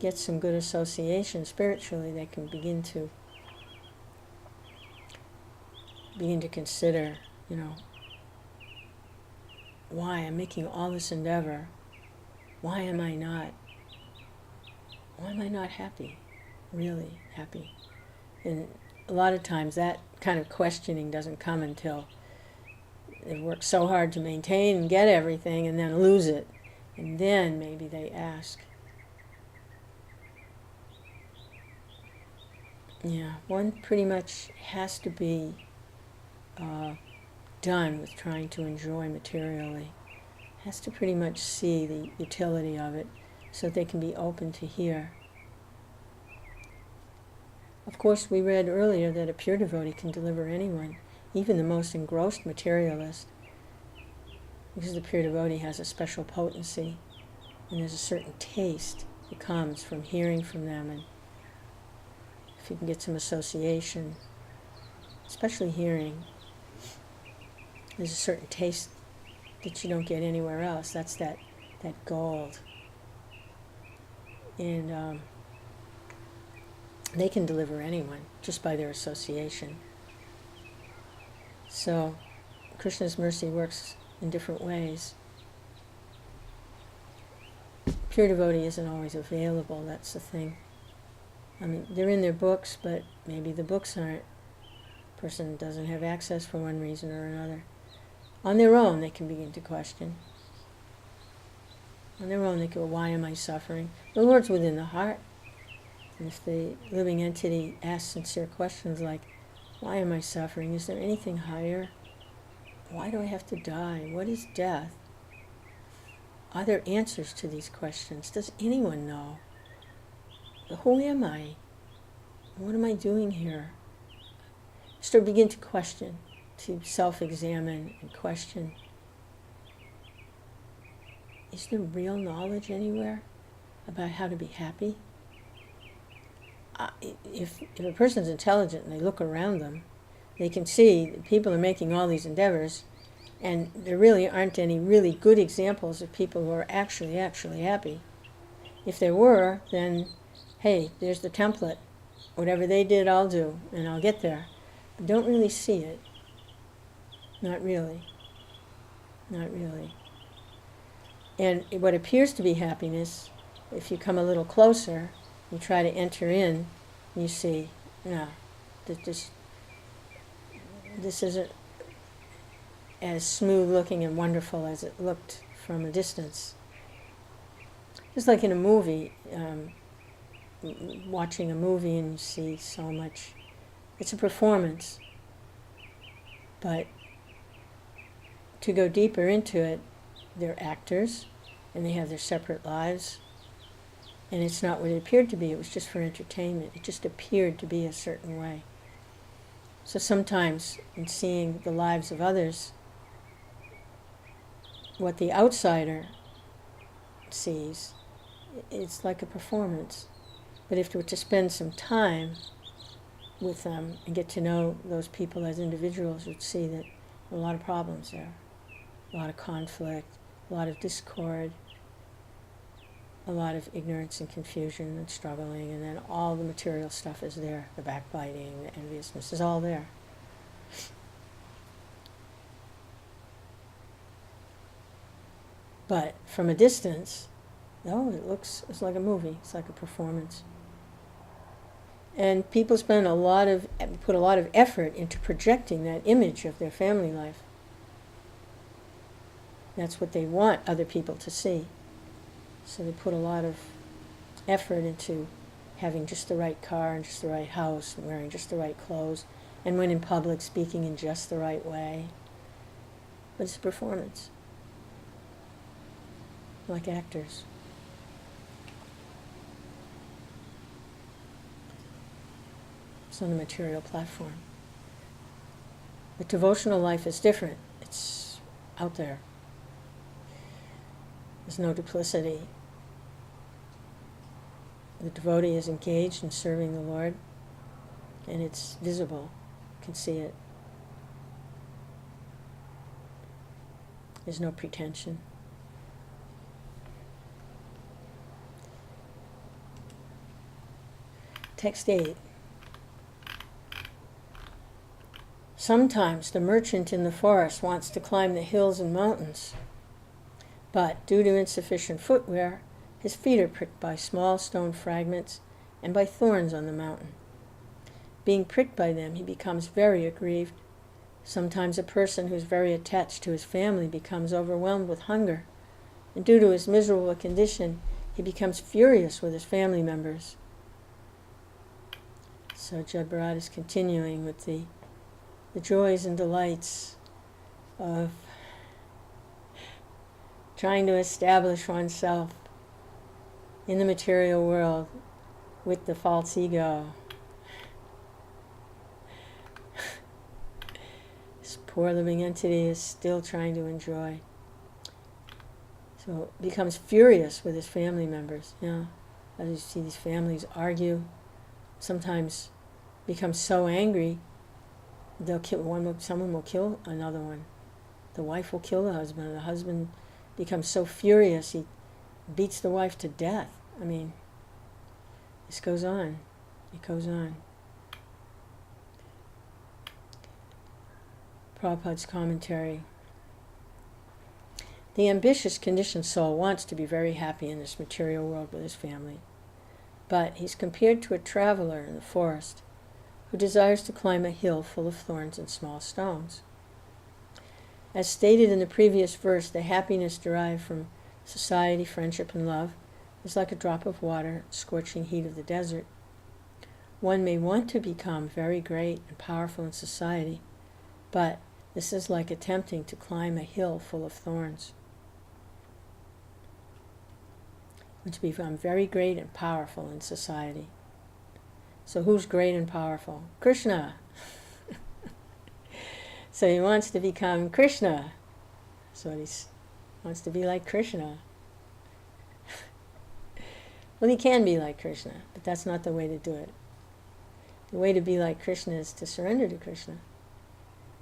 Speaker 1: gets some good association spiritually, they can begin to consider, why I'm making all this endeavor. Why am I not happy? Really happy? And a lot of times that kind of questioning doesn't come until they've worked so hard to maintain and get everything and then lose it. And then maybe they ask. Yeah, one pretty much has to be done with trying to enjoy materially. Has to pretty much see the utility of it so that they can be open to hear. Of course, we read earlier that a pure devotee can deliver anyone, even the most engrossed materialist, because the pure devotee has a special potency, and there's a certain taste that comes from hearing from them, and if you can get some association, especially hearing, there's a certain taste that you don't get anywhere else. That's that gold. And they can deliver anyone just by their association. So Krishna's mercy works in different ways. Pure devotee isn't always available, that's the thing. I mean, they're in their books, but maybe the books aren't. Person doesn't have access for one reason or another. On their own, they can begin to question. On their own, they go, why am I suffering? The Lord's within the heart. And if the living entity asks sincere questions like, why am I suffering? Is there anything higher? Why do I have to die? What is death? Are there answers to these questions? Does anyone know? Who am I? What am I doing here? So begin to question, to self-examine and question. Is there real knowledge anywhere about how to be happy? If a person's intelligent and they look around them, they can see that people are making all these endeavors, and there really aren't any really good examples of people who are actually happy. If there were, then, hey, there's the template. Whatever they did, I'll do, and I'll get there. But don't really see it. Not really. Not really. And what appears to be happiness, if you come a little closer, you try to enter in, you see, no, this isn't as smooth looking and wonderful as it looked from a distance. Just like in a movie, watching a movie and you see so much. It's a performance. But to go deeper into it, they're actors, and they have their separate lives. And it's not what it appeared to be. It was just for entertainment. It just appeared to be a certain way. So sometimes in seeing the lives of others, what the outsider sees, it's like a performance. But if we were to spend some time with them and get to know those people as individuals, you'd see that there are a lot of problems there, a lot of conflict, a lot of discord, a lot of ignorance and confusion and struggling, and then all the material stuff is there, the backbiting, the enviousness is all there. But from a distance, no, it's like a movie, it's like a performance. And people put a lot of effort into projecting that image of their family life. That's what they want other people to see. So they put a lot of effort into having just the right car and just the right house and wearing just the right clothes, and when in public, speaking in just the right way. But it's a performance. Like actors. It's on a material platform. The devotional life is different. It's out there. There's no duplicity. The devotee is engaged in serving the Lord, and it's visible. You can see it. There's no pretension. Text 8. Sometimes the merchant in the forest wants to climb the hills and mountains, but due to insufficient footwear, his feet are pricked by small stone fragments and by thorns on the mountain. Being pricked by them, he becomes very aggrieved. Sometimes a person who's very attached to his family becomes overwhelmed with hunger, and due to his miserable condition, he becomes furious with his family members. So Jad Bharat is continuing with the joys and delights of trying to establish oneself in the material world with the false ego. This poor living entity is still trying to enjoy. So becomes furious with his family members. As you see these families argue, sometimes become so angry they'll kill someone will kill another one. The wife will kill the husband becomes so furious he beats the wife to death. I mean, this goes on. It goes on. Prabhupada's commentary. The ambitious conditioned soul wants to be very happy in this material world with his family, but he's compared to a traveler in the forest who desires to climb a hill full of thorns and small stones. As stated in the previous verse, the happiness derived from society, friendship, and love is like a drop of water, scorching heat of the desert. One may want to become very great and powerful in society, but this is like attempting to climb a hill full of thorns. And to become very great and powerful in society. So who's great and powerful? Krishna. So he wants to become Krishna. So he wants to be like Krishna. Well, he can be like Krishna, but that's not the way to do it. The way to be like Krishna is to surrender to Krishna.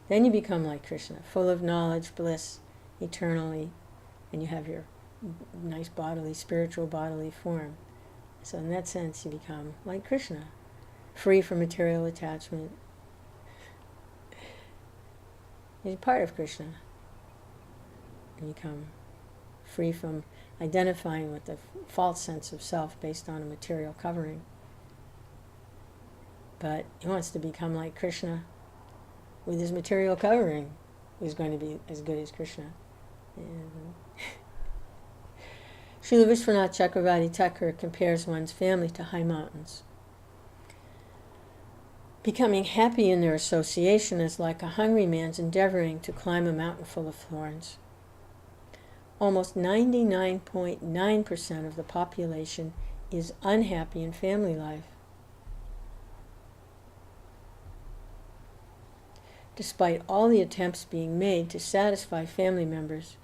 Speaker 1: Then you become like Krishna, full of knowledge, bliss, eternally, and you have your nice bodily, spiritual bodily form. So in that sense, you become like Krishna, free from material attachment. You're part of Krishna. And you become free from identifying with the false sense of self based on a material covering. But he wants to become like Krishna with his material covering, who's going to be as good as Krishna. And Srila Vishwanath Chakravarti Thakur compares one's family to high mountains. Becoming happy in their association is like a hungry man's endeavoring to climb a mountain full of thorns. Almost 99.9% of the population is unhappy in family life. Despite all the attempts being made to satisfy family members.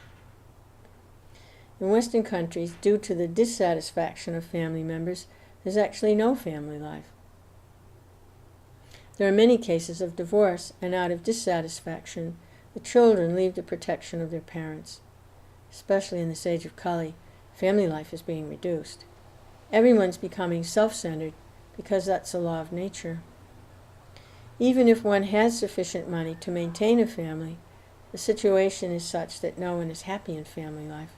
Speaker 1: In Western countries, due to the dissatisfaction of family members, there's actually no family life. There are many cases of divorce, and out of dissatisfaction, the children leave the protection of their parents. Especially in this age of Kali, family life is being reduced. Everyone's becoming self-centered because that's the law of nature. Even if one has sufficient money to maintain a family, the situation is such that no one is happy in family life.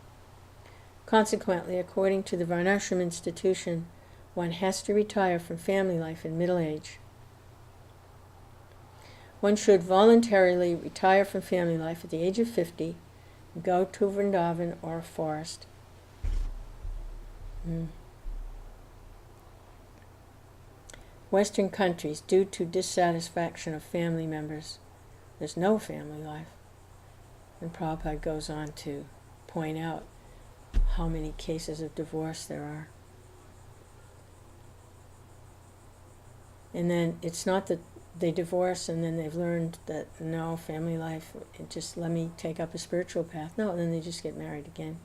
Speaker 1: Consequently, according to the Varnashram institution, one has to retire from family life in middle age. One should voluntarily retire from family life at the age of 50 and go to Vrindavan or a forest. Western countries, due to dissatisfaction of family members, there's no family life. And Prabhupada goes on to point out how many cases of divorce there are. And then it's not that they divorce and then they've learned that no, family life, just let me take up a spiritual path. No, then they just get married again.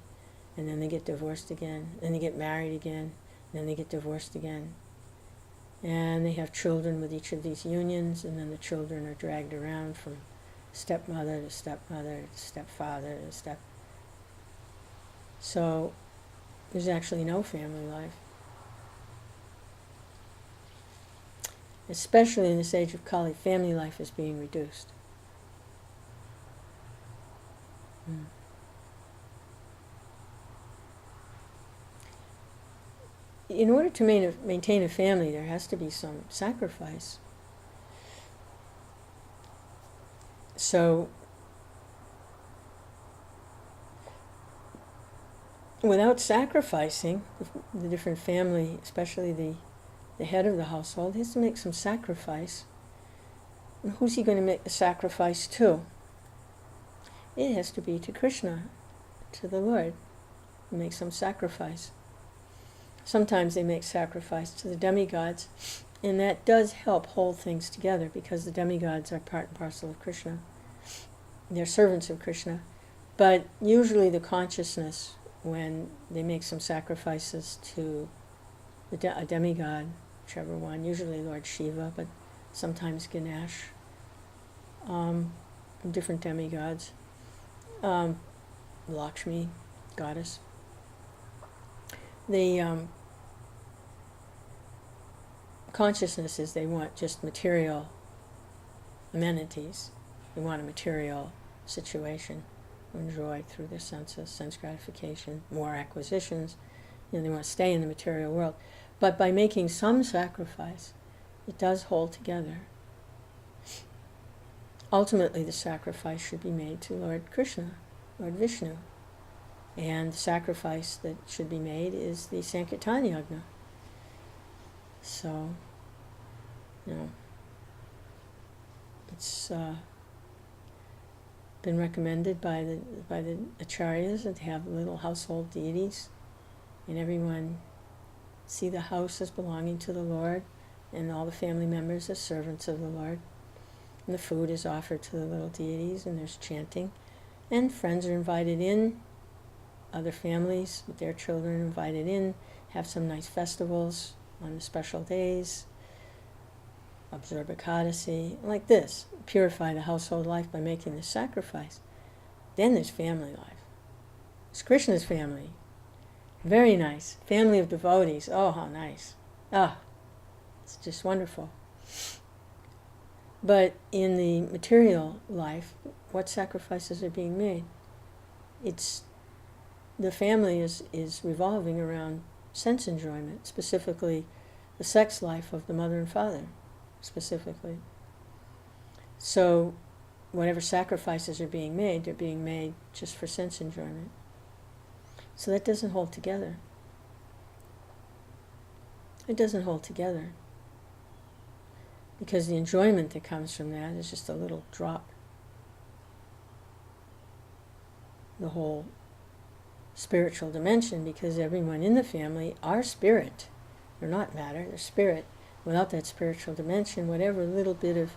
Speaker 1: And then they get divorced again. Then they get married again. And then they get divorced again. And they have children with each of these unions, and then the children are dragged around from stepmother to stepmother to stepfather to step. So there's actually no family life. Especially in this age of Kali, family life is being reduced. In order to maintain a family, there has to be some sacrifice. So, without sacrificing, the different family, especially the head of the household, has to make some sacrifice. And who's he going to make the sacrifice to? It has to be to Krishna, to the Lord. Make some sacrifice. Sometimes they make sacrifice to the demigods, and that does help hold things together because the demigods are part and parcel of Krishna. They're servants of Krishna. But usually the consciousness, when they make some sacrifices to a demigod, whichever one, usually Lord Shiva, but sometimes Ganesh, different demigods, Lakshmi, goddess. The consciousness is they want just material amenities. They want a material situation to enjoy through their senses, sense gratification, more acquisitions. They want to stay in the material world. But by making some sacrifice, it does hold together. Ultimately, the sacrifice should be made to Lord Krishna, Lord Vishnu. And the sacrifice that should be made is the Sankirtan Yagna. So, it's been recommended by the acharyas that have little household deities, and everyone see the house as belonging to the Lord, and all the family members as servants of the Lord. And the food is offered to the little deities, and there's chanting, and friends are invited in. Other families with their children invited in, have some nice festivals on the special days, observe Ekadasi, like this, purify the household life by making this sacrifice. Then there's family life. It's Krishna's family. Very nice. Family of devotees. Oh, how nice. It's just wonderful. But in the material life, what sacrifices are being made? The family is revolving around sense enjoyment, specifically the sex life of the mother and father, specifically. So whatever sacrifices are being made, they're being made just for sense enjoyment. So that doesn't hold together. It doesn't hold together. Because the enjoyment that comes from that is just a little drop. The whole spiritual dimension, because everyone in the family are spirit. They're not matter, they're spirit. Without that spiritual dimension, whatever little bit of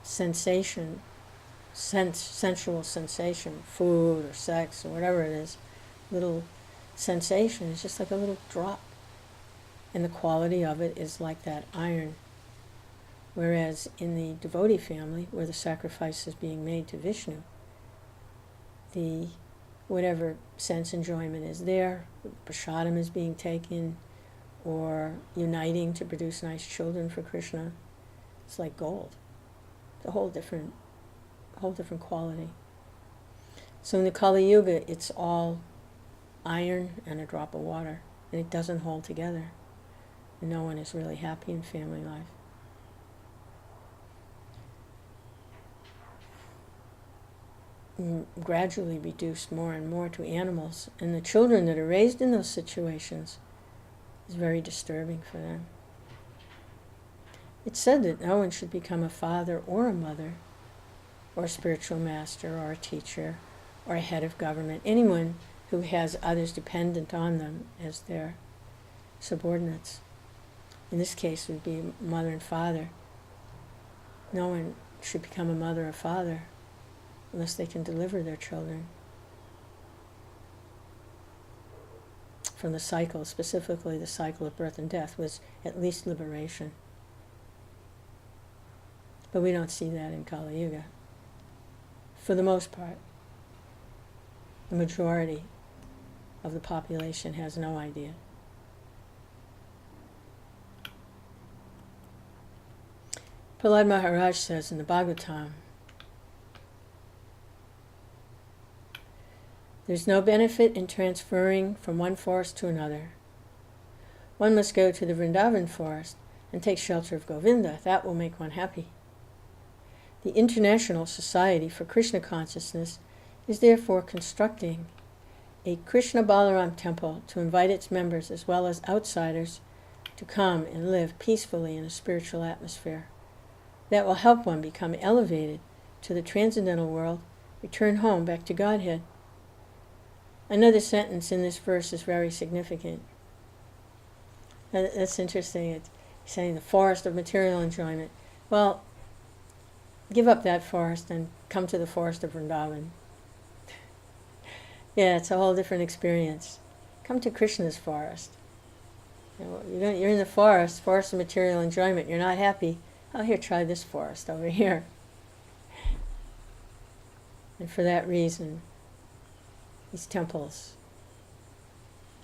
Speaker 1: sensation, sensual sensation, food or sex or whatever it is, little sensation is just like a little drop. And the quality of it is like that iron. Whereas in the devotee family, where the sacrifice is being made to Vishnu, the whatever sense enjoyment is there, prasadam is being taken, or uniting to produce nice children for Krishna, it's like gold. It's a whole different quality. So in the Kali Yuga, it's all iron and a drop of water, and it doesn't hold together. And no one is really happy in family life. Gradually reduced more and more to animals, and the children that are raised in those situations is very disturbing for them. It's said that no one should become a father or a mother, or a spiritual master, or a teacher, or a head of government, anyone who has others dependent on them as their subordinates. In this case, it would be mother and father. No one should become a mother or father unless they can deliver their children from the cycle, specifically the cycle of birth and death, was at least liberation. But we don't see that in Kali Yuga. For the most part, the majority of the population has no idea. Prahlad Maharaj says in the Bhagavatam, there's no benefit in transferring from one forest to another. One must go to the Vrindavan forest and take shelter of Govinda. That will make one happy. The International Society for Krishna Consciousness is therefore constructing a Krishna Balaram temple to invite its members as well as outsiders to come and live peacefully in a spiritual atmosphere. That will help one become elevated to the transcendental world, return home back to Godhead. Another sentence in this verse is very significant. That's interesting. It's saying the forest of material enjoyment. Well, give up that forest and come to the forest of Vrindavan. Yeah, it's a whole different experience. Come to Krishna's forest. You're in the forest of material enjoyment. You're not happy. Oh, here, try this forest over here. And for that reason, these temples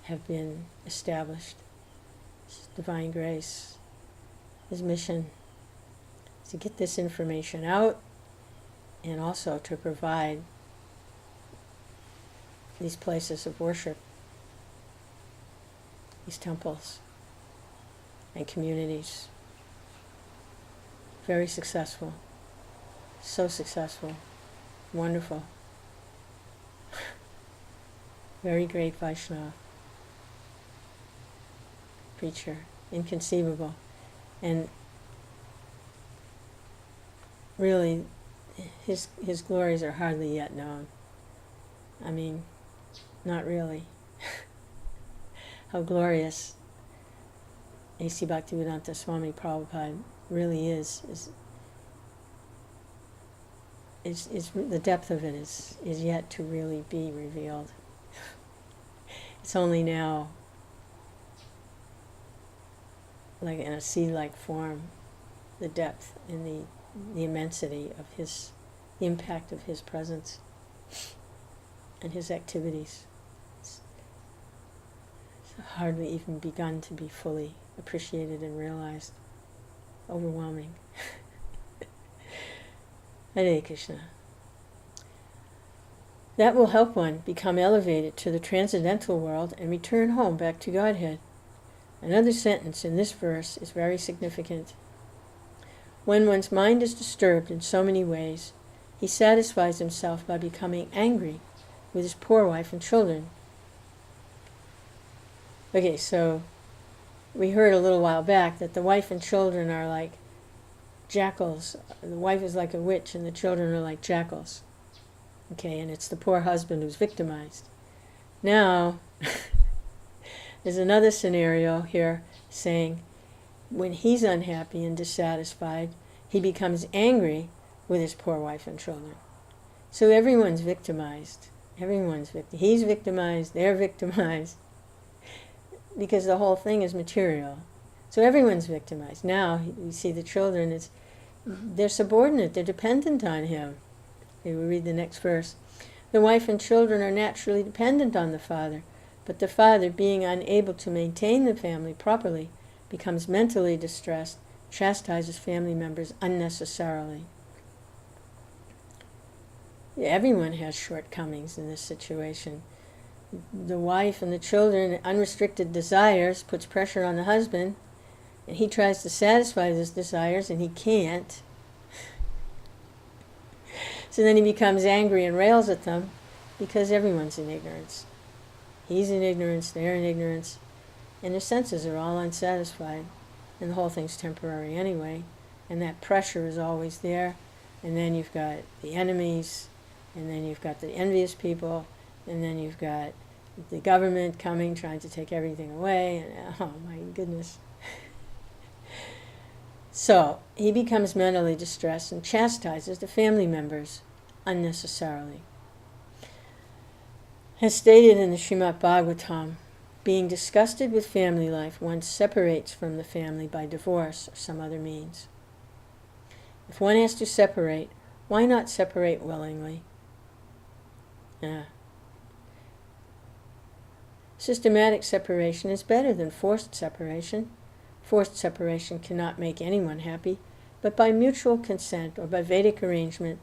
Speaker 1: have been established. It's divine grace. His mission is to get this information out and also to provide these places of worship, these temples and communities. Very successful. So successful. Wonderful. Very great Vaishnava. Preacher. Inconceivable. And really, his glories are hardly yet known. I mean, not really. How glorious A.C. Bhaktivedanta Swami Prabhupada really is the depth of it is yet to really be revealed. It's only now, like in a seed-like form, the depth and the immensity of the impact of his presence and his activities. It's hardly even begun to be fully appreciated and realized. Overwhelming. Hare Krishna. That will help one become elevated to the transcendental world and return home back to Godhead. Another sentence in this verse is very significant. When one's mind is disturbed in so many ways, he satisfies himself by becoming angry with his poor wife and children, Okay, so we heard a little while back that the wife and children are like jackals. The wife is like a witch and the children are like jackals. Okay, and it's the poor husband who's victimized. Now, there's another scenario here saying when he's unhappy and dissatisfied, he becomes angry with his poor wife and children. So everyone's victimized. He's victimized, they're victimized, because the whole thing is material. So everyone's victimized. Now, you see the children, they're subordinate, they're dependent on him. Okay, we read the next verse. The wife and children are naturally dependent on the father, but the father, being unable to maintain the family properly, becomes mentally distressed, chastises family members unnecessarily. Everyone has shortcomings in this situation. The wife and the children, unrestricted desires, puts pressure on the husband, and he tries to satisfy those desires, and he can't. So then he becomes angry and rails at them, because everyone's in ignorance. He's in ignorance, they're in ignorance, and their senses are all unsatisfied, and the whole thing's temporary anyway, and that pressure is always there, and then you've got the enemies, and then you've got the envious people, and then you've got the government coming, trying to take everything away, and oh my goodness. So he becomes mentally distressed and chastises the family members unnecessarily. As stated in the Srimad Bhagavatam, being disgusted with family life, one separates from the family by divorce or some other means. If one has to separate, why not separate willingly? Systematic separation is better than forced separation. Forced separation cannot make anyone happy, but by mutual consent or by Vedic arrangement,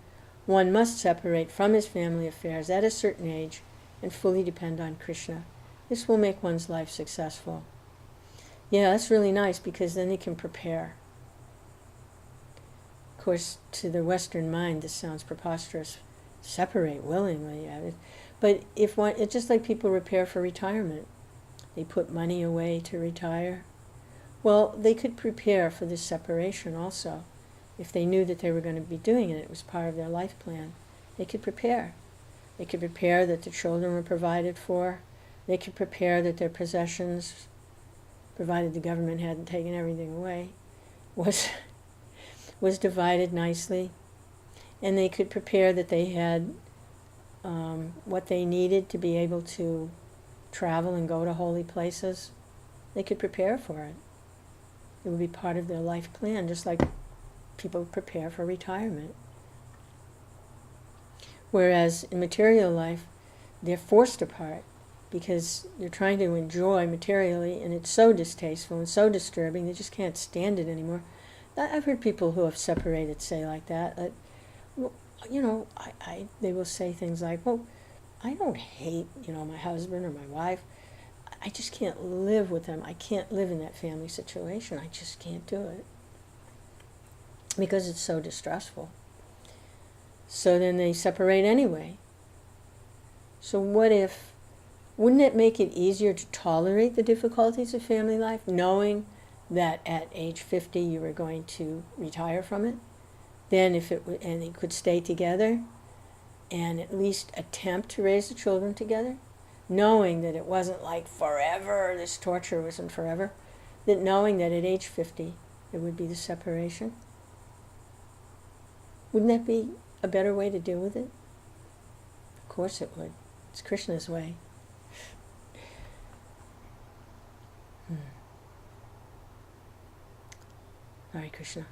Speaker 1: one must separate from his family affairs at a certain age and fully depend on Krishna. This will make one's life successful. Yeah, that's really nice, because then they can prepare. Of course, to the Western mind, this sounds preposterous. Separate willingly. But if one, it's just like people prepare for retirement. They put money away to retire. Well, they could prepare for this separation also. If they knew that they were going to be doing it, it was part of their life plan. They could prepare. They could prepare that the children were provided for. They could prepare that their possessions, provided the government hadn't taken everything away, was divided nicely. And they could prepare that they had what they needed to be able to travel and go to holy places. They could prepare for it. It would be part of their life plan, just like people prepare for retirement. Whereas in material life, they're forced apart because they're trying to enjoy materially, and it's so distasteful and so disturbing, they just can't stand it anymore. I've heard people who have separated say like that, well, they will say things like, well, I don't hate, my husband or my wife. I just can't live with them. I can't live in that family situation. I just can't do it. Because it's so distressful. So then they separate anyway. So wouldn't it make it easier to tolerate the difficulties of family life, knowing that at age 50 you were going to retire from it? Then and they could stay together and at least attempt to raise the children together, knowing that it wasn't like forever, this torture wasn't forever, that knowing that at age 50 it would be the separation. Wouldn't that be a better way to deal with it? Of course it would. It's Krishna's way. Hare Krishna.